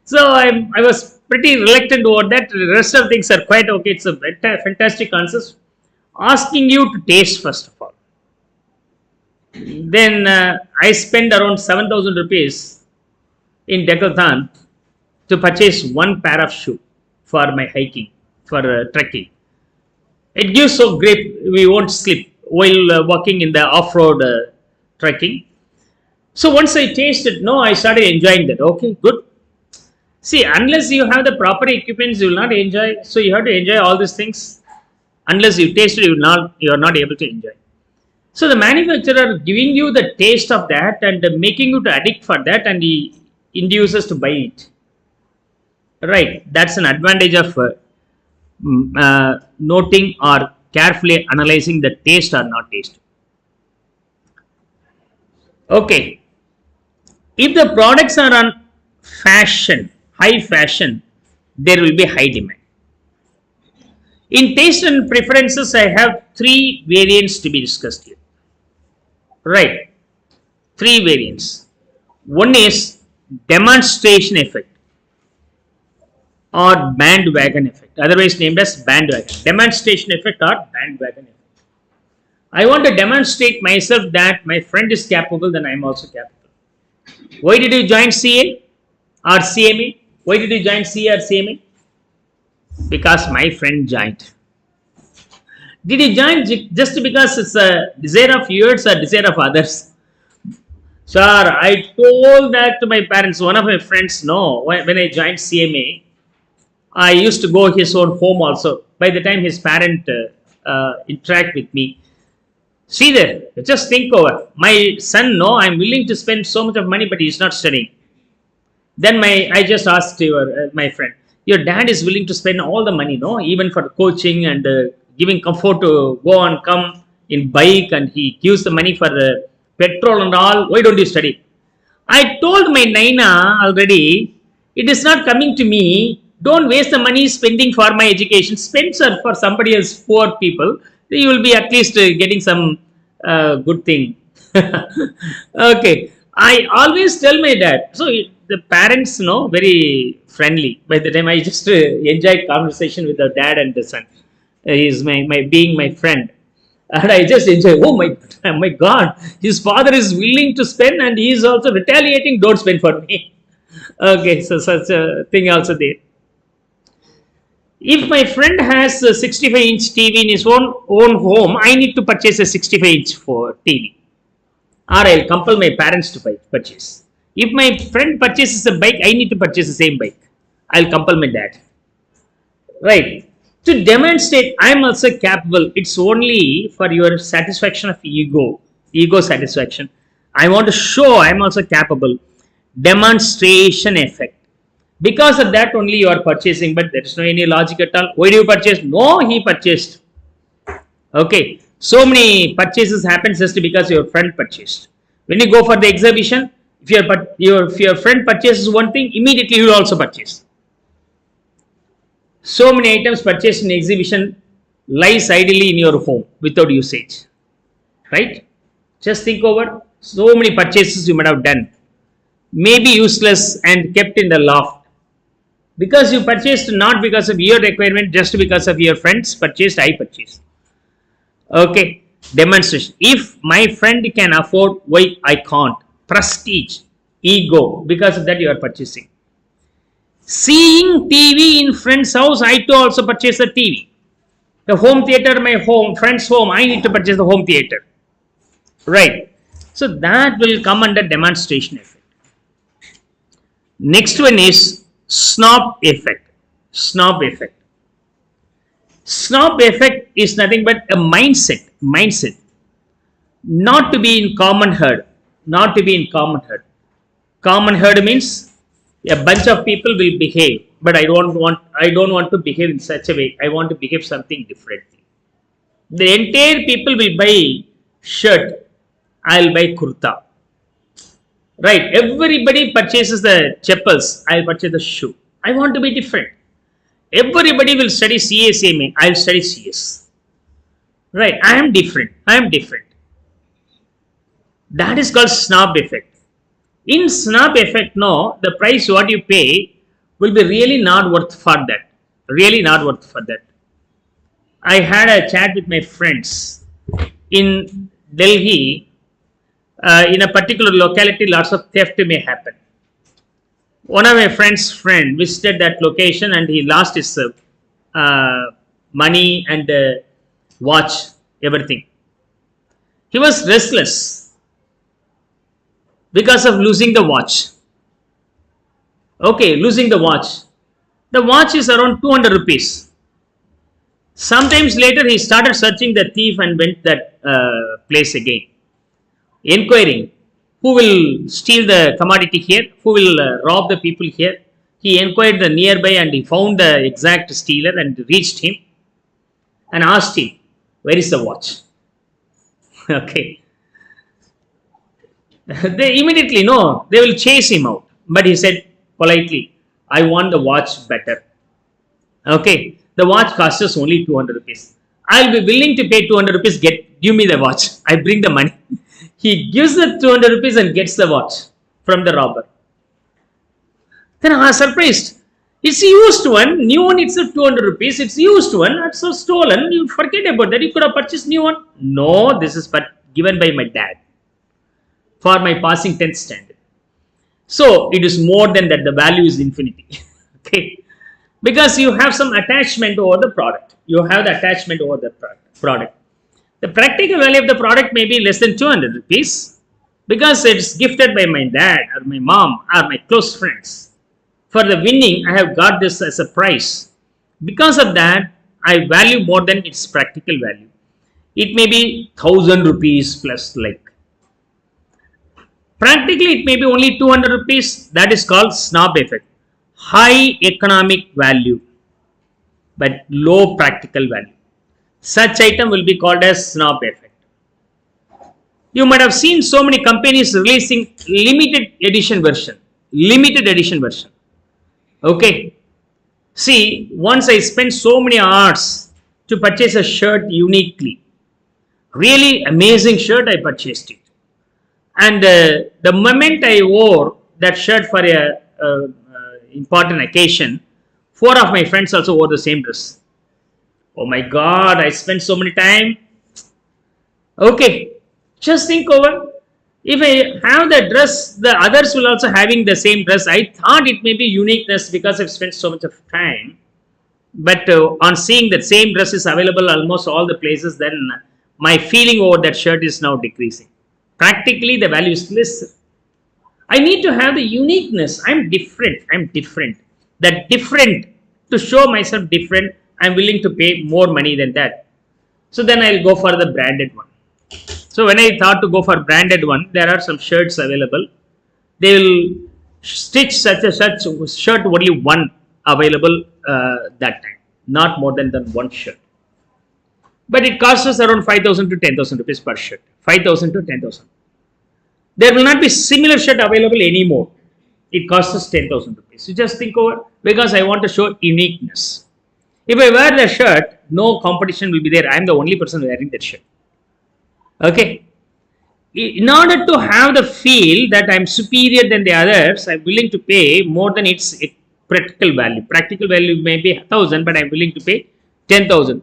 so I was pretty reluctant over that. The rest of things are quite okay. It's a fantastic concept. Asking you to taste first of all. Then I spent around 7,000 rupees in Decathlon to purchase one pair of shoe for my hiking, for trekking. It gives so grip, we won't slip while walking in the off-road trekking. So once I tasted, no, I started enjoying that. Okay, good. See, unless you have the proper equipments, you will not enjoy. So you have to enjoy all these things. Unless you taste it, you are not able to enjoy. So the manufacturer giving you the taste of that and making you to addict for that, and he induces to buy it. Right, that's an advantage of noting or carefully analyzing the taste or not taste. Okay, if the products are on fashion, high fashion, there will be high demand. In taste and preferences, I have three variants to be discussed here. Right, three variants. One is demonstration effect or bandwagon effect, otherwise named as bandwagon. Demonstration effect or bandwagon effect. I want to demonstrate myself that my friend is capable, then I am also capable. Why did you join CA or CMA? Why did you join CA or CMA? Because my friend joined. Did you join just because it's a desire of yours or desire of others? Sir, I told that to my parents. One of my friends, no, when I joined CMA, I used to go his own home also. By the time his parent interact with me, see there, just think over. My son, no, I'm willing to spend so much of money, but he's not studying. Then I just asked my friend, your dad is willing to spend all the money, no, even for coaching and giving comfort to go and come in bike, and he gives the money for petrol and all. Why don't you study? I told my Naina already, it is not coming to me. Don't waste the money spending for my education. Spend, sir, for somebody else, poor people. You will be at least getting some good thing. Okay. I always tell my dad. So the parents, know, very friendly. By the time I just enjoyed conversation with the dad and the son. He is my being my friend. And I just enjoy. Oh my God. His father is willing to spend and he is also retaliating. Don't spend for me. Okay. So such a thing also there. If my friend has a 65-inch TV in his own home, I need to purchase a 65-inch for TV. Or I'll compel my parents to purchase. If my friend purchases a bike, I need to purchase the same bike. I'll compel my dad. Right. To demonstrate I am also capable, it's only for your satisfaction of ego satisfaction. I want to show I am also capable. Demonstration effect. Because of that only you are purchasing, but there is no any logic at all. Why do you purchase? No, he purchased. Okay. So many purchases happen just because your friend purchased. When you go for the exhibition, if your friend purchases one thing, immediately you will also purchase. So many items purchased in exhibition lies idly in your home without usage. Right? Just think over. So many purchases you might have done. Maybe useless and kept in the loft. Because you purchased not because of your requirement, just because of your friends purchased, I purchased. Okay. Demonstration. If my friend can afford, why I can't? Prestige, ego. Because of that you are purchasing. Seeing TV in friend's house, I too also purchase a TV. The home theater, my friend's home, I need to purchase the home theater. Right. So that will come under demonstration effect. Next one is snob effect. Snob effect. Snob effect is nothing but a mindset. Not to be in common herd. Not to be in common herd. Common herd means a bunch of people will behave, but I don't want to behave in such a way. I want to behave something differently. The entire people will buy shirt. I'll buy kurta. Right. Everybody purchases the chappals. I'll purchase the shoe. I want to be different. Everybody will study CA, I'll study CS. Right. I am different. That is called snob effect. In snob effect, no, the price what you pay will be really not worth for that. Really not worth for that. I had a chat with my friends in Delhi. In a particular locality, lots of theft may happen. One of my friends' friend visited that location and he lost his money and watch, everything. He was restless. because of losing the watch. Okay, losing the watch. The watch is around 200 rupees. Sometimes later he started searching the thief and went that place again, inquiring who will steal the commodity here, who will rob the people here. He inquired the nearby and he found the exact stealer and reached him and asked him, where is the watch? Okay. They immediately know, they will chase him out. But he said politely, I want the watch better. Okay. The watch costs us only 200 rupees. I'll be willing to pay 200 rupees. Give me the watch. I bring the money. He gives the 200 rupees and gets the watch from the robber. Then I was surprised. It's used one. New one itself 200 rupees. It's used one. It's so stolen. You forget about that. You could have purchased new one. No, this is given by my dad for my passing 10th standard. So it is more than that. The value is infinity. Okay. Because you have some attachment over the product. You have the attachment over the product. The practical value of the product may be less than 200 rupees because it's gifted by my dad or my mom or my close friends. For the winning, I have got this as a prize. Because of that, I value more than its practical value. It may be 1000 rupees plus like. Practically, it may be only 200 rupees. That is called snob effect. High economic value, but low practical value. Such item will be called as snob effect. You might have seen so many companies releasing limited edition version. Okay. See, once I spent so many hours to purchase a shirt uniquely. Really amazing shirt, I purchased it. And the moment I wore that shirt for a important occasion, 4 of my friends also wore the same dress. Oh my God, I spent so many time. Okay, just think over. If I have the dress, the others will also having the same dress. I thought it may be uniqueness because I've spent so much of time. But on seeing that same dress is available almost all the places, then my feeling over that shirt is now decreasing. Practically, the value is less. I need to have the uniqueness. I'm different. That different, to show myself different, I'm willing to pay more money than that. So then I'll go for the branded one. So when I thought to go for branded one, there are some shirts available. They will stitch such shirt, only one available that time. Not more than one shirt. But it costs us around 5,000 to 10,000 rupees per shirt. 5,000 to 10,000. There will not be similar shirt available anymore. It costs us 10,000 rupees. You just think over, because I want to show uniqueness. If I wear the shirt, no competition will be there. I am the only person wearing that shirt. Okay. In order to have the feel that I am superior than the others, I am willing to pay more than its practical value. Practical value may be 1,000, but I am willing to pay 10,000.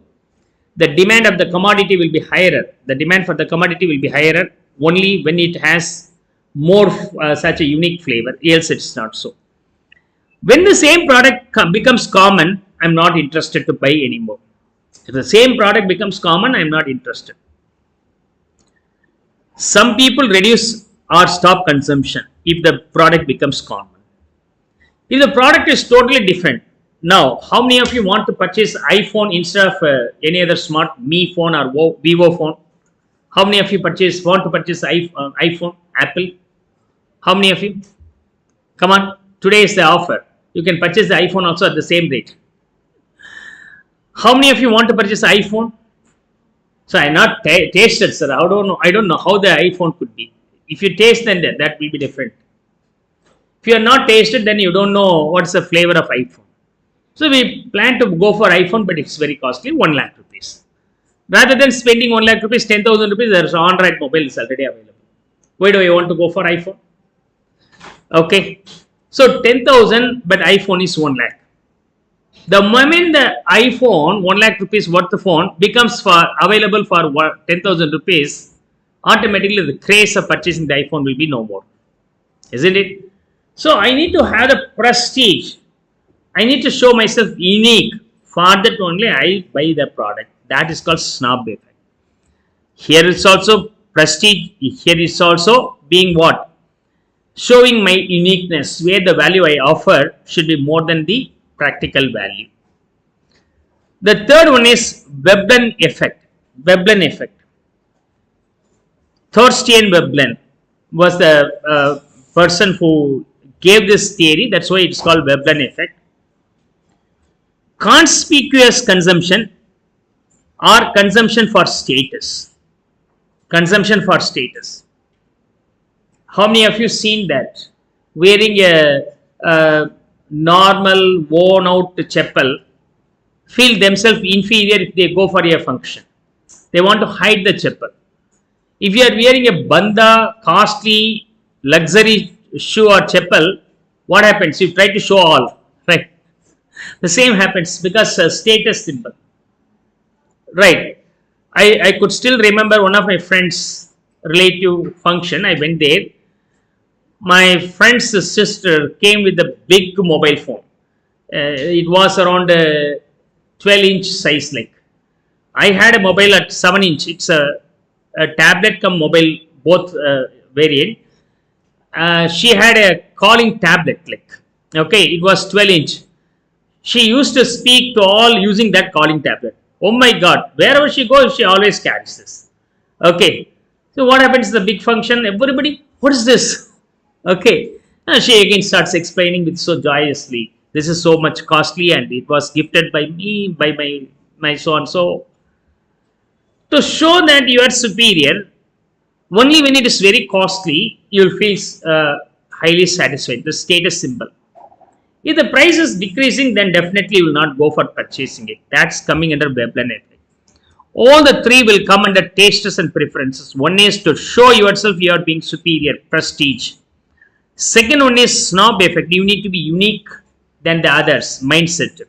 The demand of the commodity will be higher. The demand for the commodity will be higher only when it has more such a unique flavor, else it's not so. When the same product becomes common, I'm not interested to buy anymore. If the same product becomes common, I'm not interested. Some people reduce or stop consumption if the product becomes common. If the product is totally different, now how many of you want to purchase iPhone instead of any other smart Mi phone or Vivo phone? How many of you want to purchase iPhone, Apple? How many of you? Come on, today is the offer. You can purchase the iPhone also at the same rate. How many of you want to purchase iPhone? So I not tasted, sir. I don't know how the iPhone could be. If you taste, then that will be different. If you are not tasted, then you don't know what's the flavor of iPhone. So we plan to go for iPhone, but it's very costly, 1 lakh rupees. Rather than spending 1 lakh rupees, 10,000 rupees, there's an Android mobile is already available. Why do I want to go for iPhone? Okay. So 10,000, but iPhone is 1 lakh. The moment the iPhone, 1 lakh rupees worth of phone, becomes available for 10,000 rupees, automatically the craze of purchasing the iPhone will be no more. Isn't it? So I need to have the prestige. I need to show myself unique. For that only I buy the product. That is called snob effect. Here it's also prestige. Here is also being what? showing my uniqueness, where the value I offer should be more than the practical value. The third one is Veblen effect. Veblen effect. Thorstein Veblen was the person who gave this theory. That's why it's called Veblen effect. Conspicuous consumption or consumption for status. Consumption for status. How many of you seen that? Wearing a normal worn out chapel feel themselves inferior if they go for a function. They want to hide the chapel. If you are wearing a banda, costly, luxury shoe or chapel, what happens? You try to show all, right? The same happens because status symbol, right? I could still remember one of my friends' relative function. I went there. My friend's sister came with a big mobile phone. It was around 12-inch size. Like I had a mobile at 7-inch. It's a tablet come mobile, both variant. She had a calling tablet. Like okay, it was 12-inch. She used to speak to all using that calling tablet. Oh my God! Wherever she goes, she always carries this. Okay. So what happens? The big function. Everybody, what is this? Okay, and she again starts explaining with so joyously. This is so much costly, and it was gifted by me, by my so and so. To show that you are superior, only when it is very costly, you will feel highly satisfied. The status symbol. If the price is decreasing, then definitely you will not go for purchasing it. That's coming under Veblen effect. All the three will come under tastes and preferences. One is to show yourself you are being superior, prestige. Second one is snob effect. You need to be unique than the others, mindset.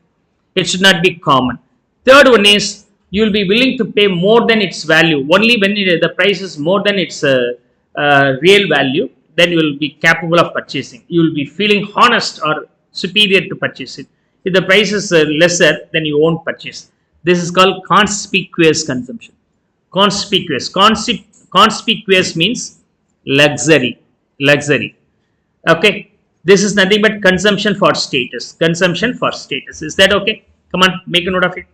It should not be common. Third one is you will be willing to pay more than its value. Only when the price is more than its real value, then you will be capable of purchasing. You will be feeling honest or superior to purchase it. If the price is lesser, then you won't purchase. This is called conspicuous consumption. Conspicuous. Conspicuous means luxury. Luxury. Okay, this is nothing but consumption for status. Consumption for status. Is that okay? Come on, make a note of it.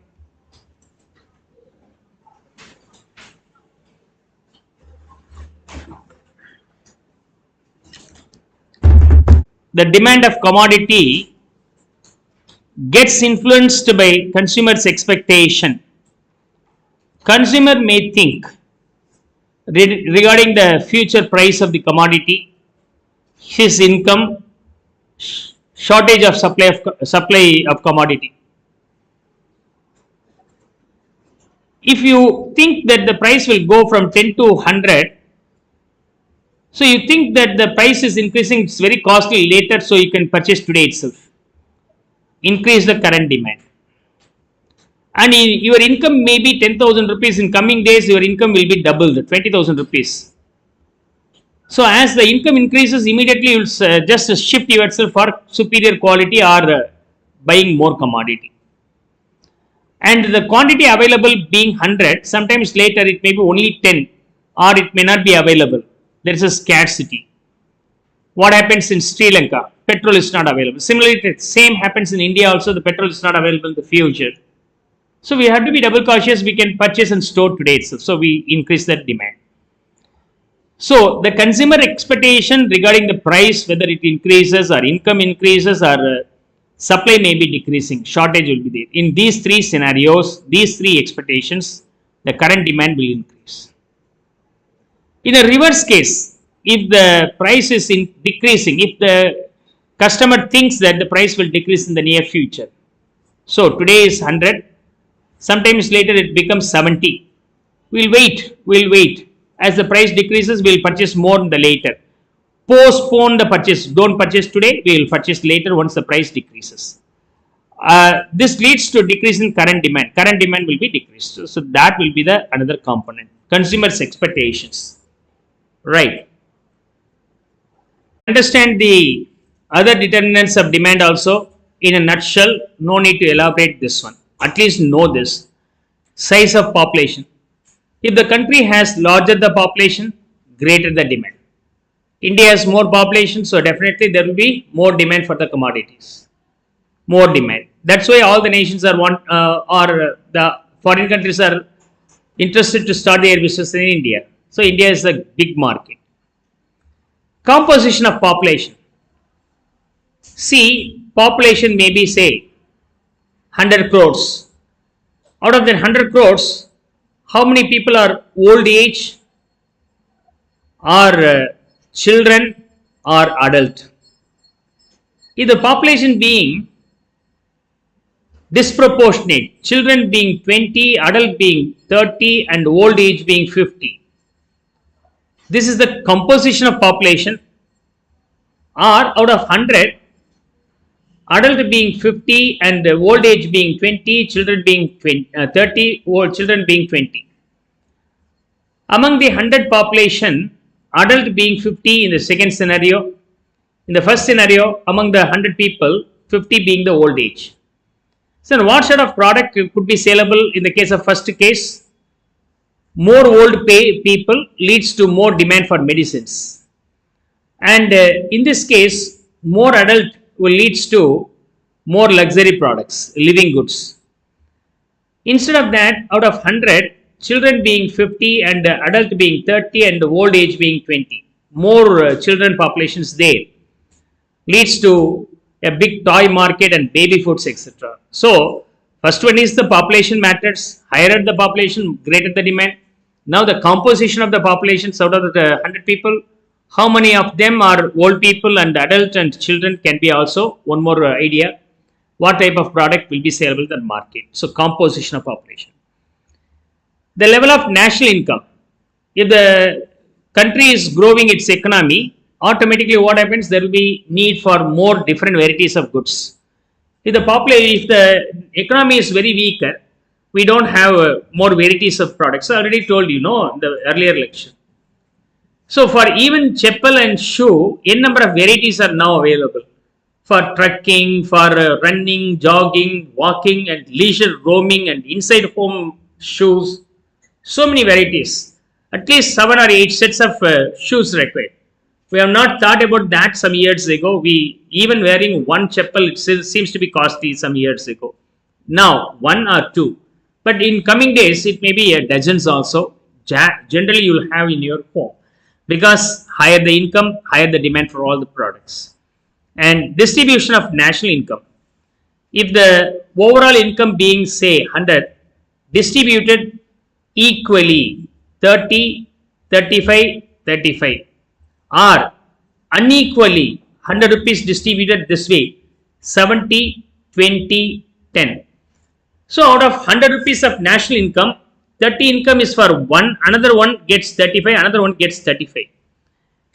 The demand of commodity gets influenced by consumers' expectation. Consumer may think regarding the future price of the commodity, his income, shortage of supply of commodity. If you think that the price will go from 10 to 100, so you think that the price is increasing, it's very costly later, so you can purchase today itself. Increase the current demand. And your income may be 10,000 rupees. In coming days, your income will be doubled, 20,000 rupees. So as the income increases, immediately you will just shift yourself for superior quality or buying more commodity. And the quantity available being 100, sometimes later it may be only 10 or it may not be available. There is a scarcity. What happens in Sri Lanka? Petrol is not available. Similarly, the same happens in India also. The petrol is not available in the future. So we have to be double cautious. We can purchase and store today itself. So we increase that demand. So the consumer expectation regarding the price, whether it increases or income increases or supply may be decreasing, shortage will be there. In these three scenarios, these three expectations, the current demand will increase. In a reverse case, if the price is decreasing, if the customer thinks that the price will decrease in the near future, so today is 100, sometimes later it becomes 70. We'll wait. As the price decreases, we'll purchase more in the later. Postpone the purchase. Don't purchase today, we will purchase later once the price decreases. This leads to decrease in current demand. Current demand will be decreased. So that will be the another component. Consumers' expectations. Right. Understand the other determinants of demand also in a nutshell. No need to elaborate this one. At least know this. Size of population. If the country has larger the population, greater the demand. India has more population, so definitely there will be more demand for the commodities. More demand. That's why all the nations are or the foreign countries are interested to start their business in India. So India is a big market. Composition of population. See, population may be say 100 crores. Out of the 100 crores, how many people are old age, or children, or adult? If the population being disproportionate, children being 20, adult being 30, and old age being 50, this is the composition of population. Or out of 100, adult being 50 and old age being 20, children being 30, old children being 20. Among the 100 population, adult being 50 in the second scenario. In the first scenario, among the 100 people, 50 being the old age. So what sort of product could be saleable in the case of first case? More old people leads to more demand for medicines. And in this case, more adult will leads to more luxury products, living goods. Instead of that, out of 100, children being 50 and adult being 30 and old age being 20, more children populations there leads to a big toy market and baby foods, etc. So, first one is the population matters. Higher the population, greater the demand. Now, the composition of the populations out of the 100 people, how many of them are old people and adult and children can be also one more idea. What type of product will be saleable in the market? So, composition of population. The level of national income. If the country is growing its economy, automatically what happens? There will be need for more different varieties of goods. If the economy is very weaker, we don't have more varieties of products. I already told you, in the earlier lecture. So for even chappal and shoe, n number of varieties are now available. For trekking, for running, jogging, walking and leisure roaming and inside home shoes. So many varieties. At least 7 or 8 sets of shoes required. We have not thought about that some years ago. Even wearing one chappal, it seems to be costly some years ago. Now, 1 or 2. But in coming days, it may be dozens also. Generally, you will have in your home. Because higher the income, higher the demand for all the products. And distribution of national income. If the overall income being say 100, distributed equally 30, 35, 35. Or unequally 100 rupees distributed this way 70, 20, 10. So out of 100 rupees of national income, 30 income is for one, another one gets 35, another one gets 35.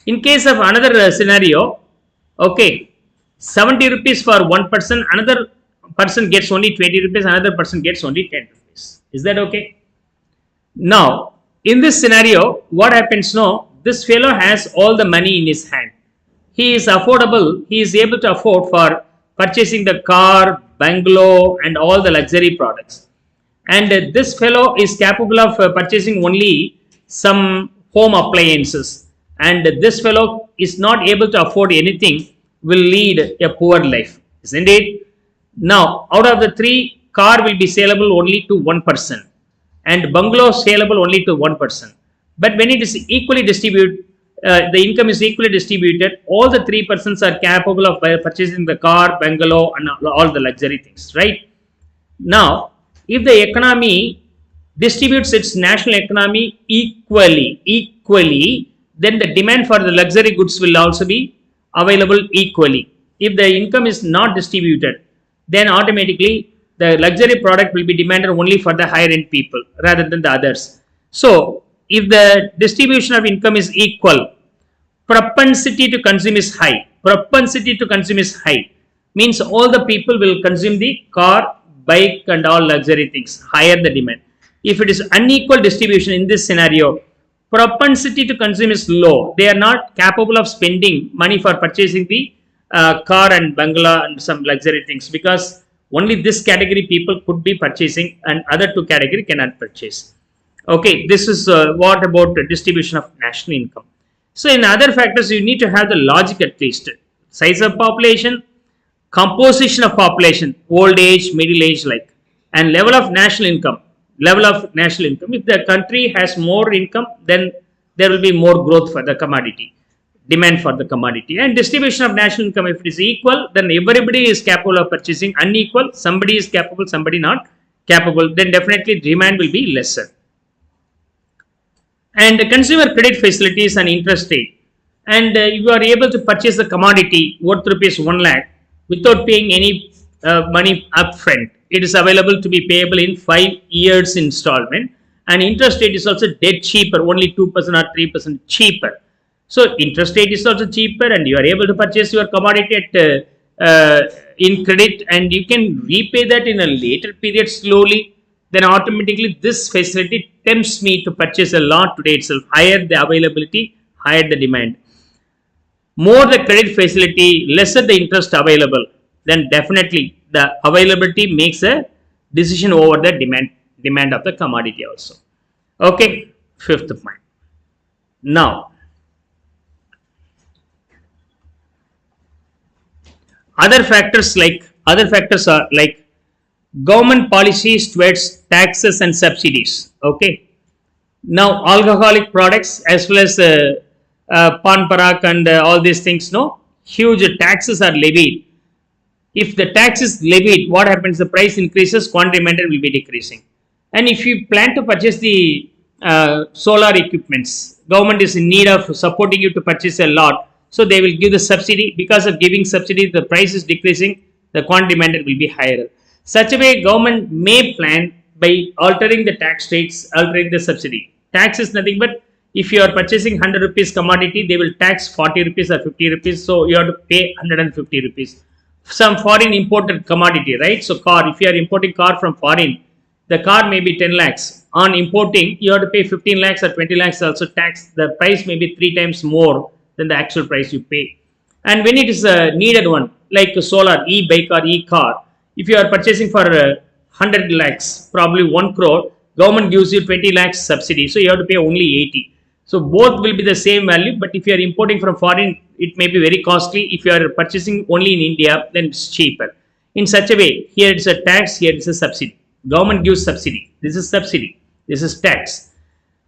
In case of another scenario, okay, 70 rupees for one person, another person gets only 20 rupees, another person gets only 10 rupees. Is that okay? Now, in this scenario, what happens now? This fellow has all the money in his hand. He is affordable. He is able to afford for purchasing the car, bungalow and all the luxury products. And this fellow is capable of purchasing only some home appliances. And this fellow is not able to afford anything, will lead a poor life. Isn't it? Now, out of the 3, car will be saleable only to one person. And bungalow saleable only to one person. But when it is equally distributed, the income is equally distributed, all the 3 persons are capable of purchasing the car, bungalow and all the luxury things, right? Now, if the economy distributes its national economy equally, then the demand for the luxury goods will also be available equally. If the income is not distributed, then automatically the luxury product will be demanded only for the higher end people rather than the others. So, if the distribution of income is equal, propensity to consume is high. Propensity to consume is high. Means all the people will consume the car, bike and all luxury things. Higher the demand. If it is unequal distribution in this scenario, propensity to consume is low. They are not capable of spending money for purchasing the car and bungalow and some luxury things. Because only this category people could be purchasing and other 2 category cannot purchase. Okay, this is what about the distribution of national income. So in other factors, you need to have the logic at least. Size of population, composition of population, old age, middle age, like, and level of national income. Level of national income. If the country has more income, then there will be more growth for the commodity, demand for the commodity. And distribution of national income, if it is equal, then everybody is capable of purchasing. Unequal, somebody is capable, somebody not capable, then definitely demand will be lesser. And consumer credit facilities and interest rate. And you are able to purchase the commodity worth rupees 1 lakh without paying any money upfront. It is available to be payable in 5 years installment, and interest rate is also dead cheaper, only 2% or 3% cheaper. So interest rate is also cheaper, and you are able to purchase your commodity at in credit, and you can repay that in a later period slowly. Then automatically this facility tempts me to purchase a lot today itself. Higher the availability, higher the demand. More the credit facility, lesser the interest available, then definitely the availability makes a decision over the demand of the commodity also. Okay, fifth point. Now, other factors are like government policies towards taxes and subsidies. Okay, now alcoholic products as well as pan parak and all these things, no, huge taxes are levied. If the tax is levied, what happens? The price increases, quantity demanded will be decreasing. And if you plan to purchase the solar equipments, government is in need of supporting you to purchase a lot, so they will give the subsidy. Because of giving subsidy, the price is decreasing, the quantity demanded will be higher. Such a way, government may plan by altering the tax rates, altering the subsidy. Tax is nothing but, if you are purchasing 100 rupees commodity, they will tax 40 rupees or 50 rupees, so you have to pay 150 rupees. Some foreign imported commodity, right? So car, if you are importing car from foreign, the car may be 10 lakhs. On importing, you have to pay 15 lakhs or 20 lakhs also tax. The price may be 3 times more than the actual price you pay. And when it is a needed one, like a solar, e-bike or e-car, if you are purchasing for 100 lakhs, probably 1 crore, government gives you 20 lakhs subsidy, so you have to pay only 80. So both will be the same value, but if you are importing from foreign, it may be very costly. If you are purchasing only in India, then it's cheaper. In such a way, here it's a tax, here it's a subsidy. Government gives subsidy. This is subsidy. This is tax.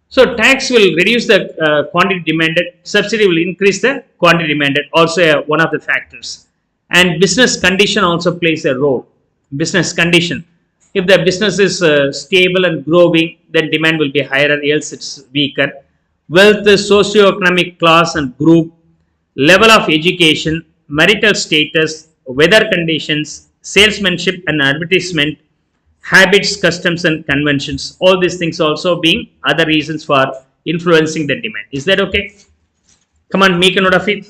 So tax will reduce the quantity demanded. Subsidy will increase the quantity demanded. Also one of the factors. And business condition also plays a role. Business condition. If the business is stable and growing, then demand will be higher, else it's weaker. Wealth, socio-economic class and group, level of education, marital status, weather conditions, salesmanship and advertisement, habits, customs and conventions. All these things also being other reasons for influencing the demand. Is that okay? Come on, make a note of it.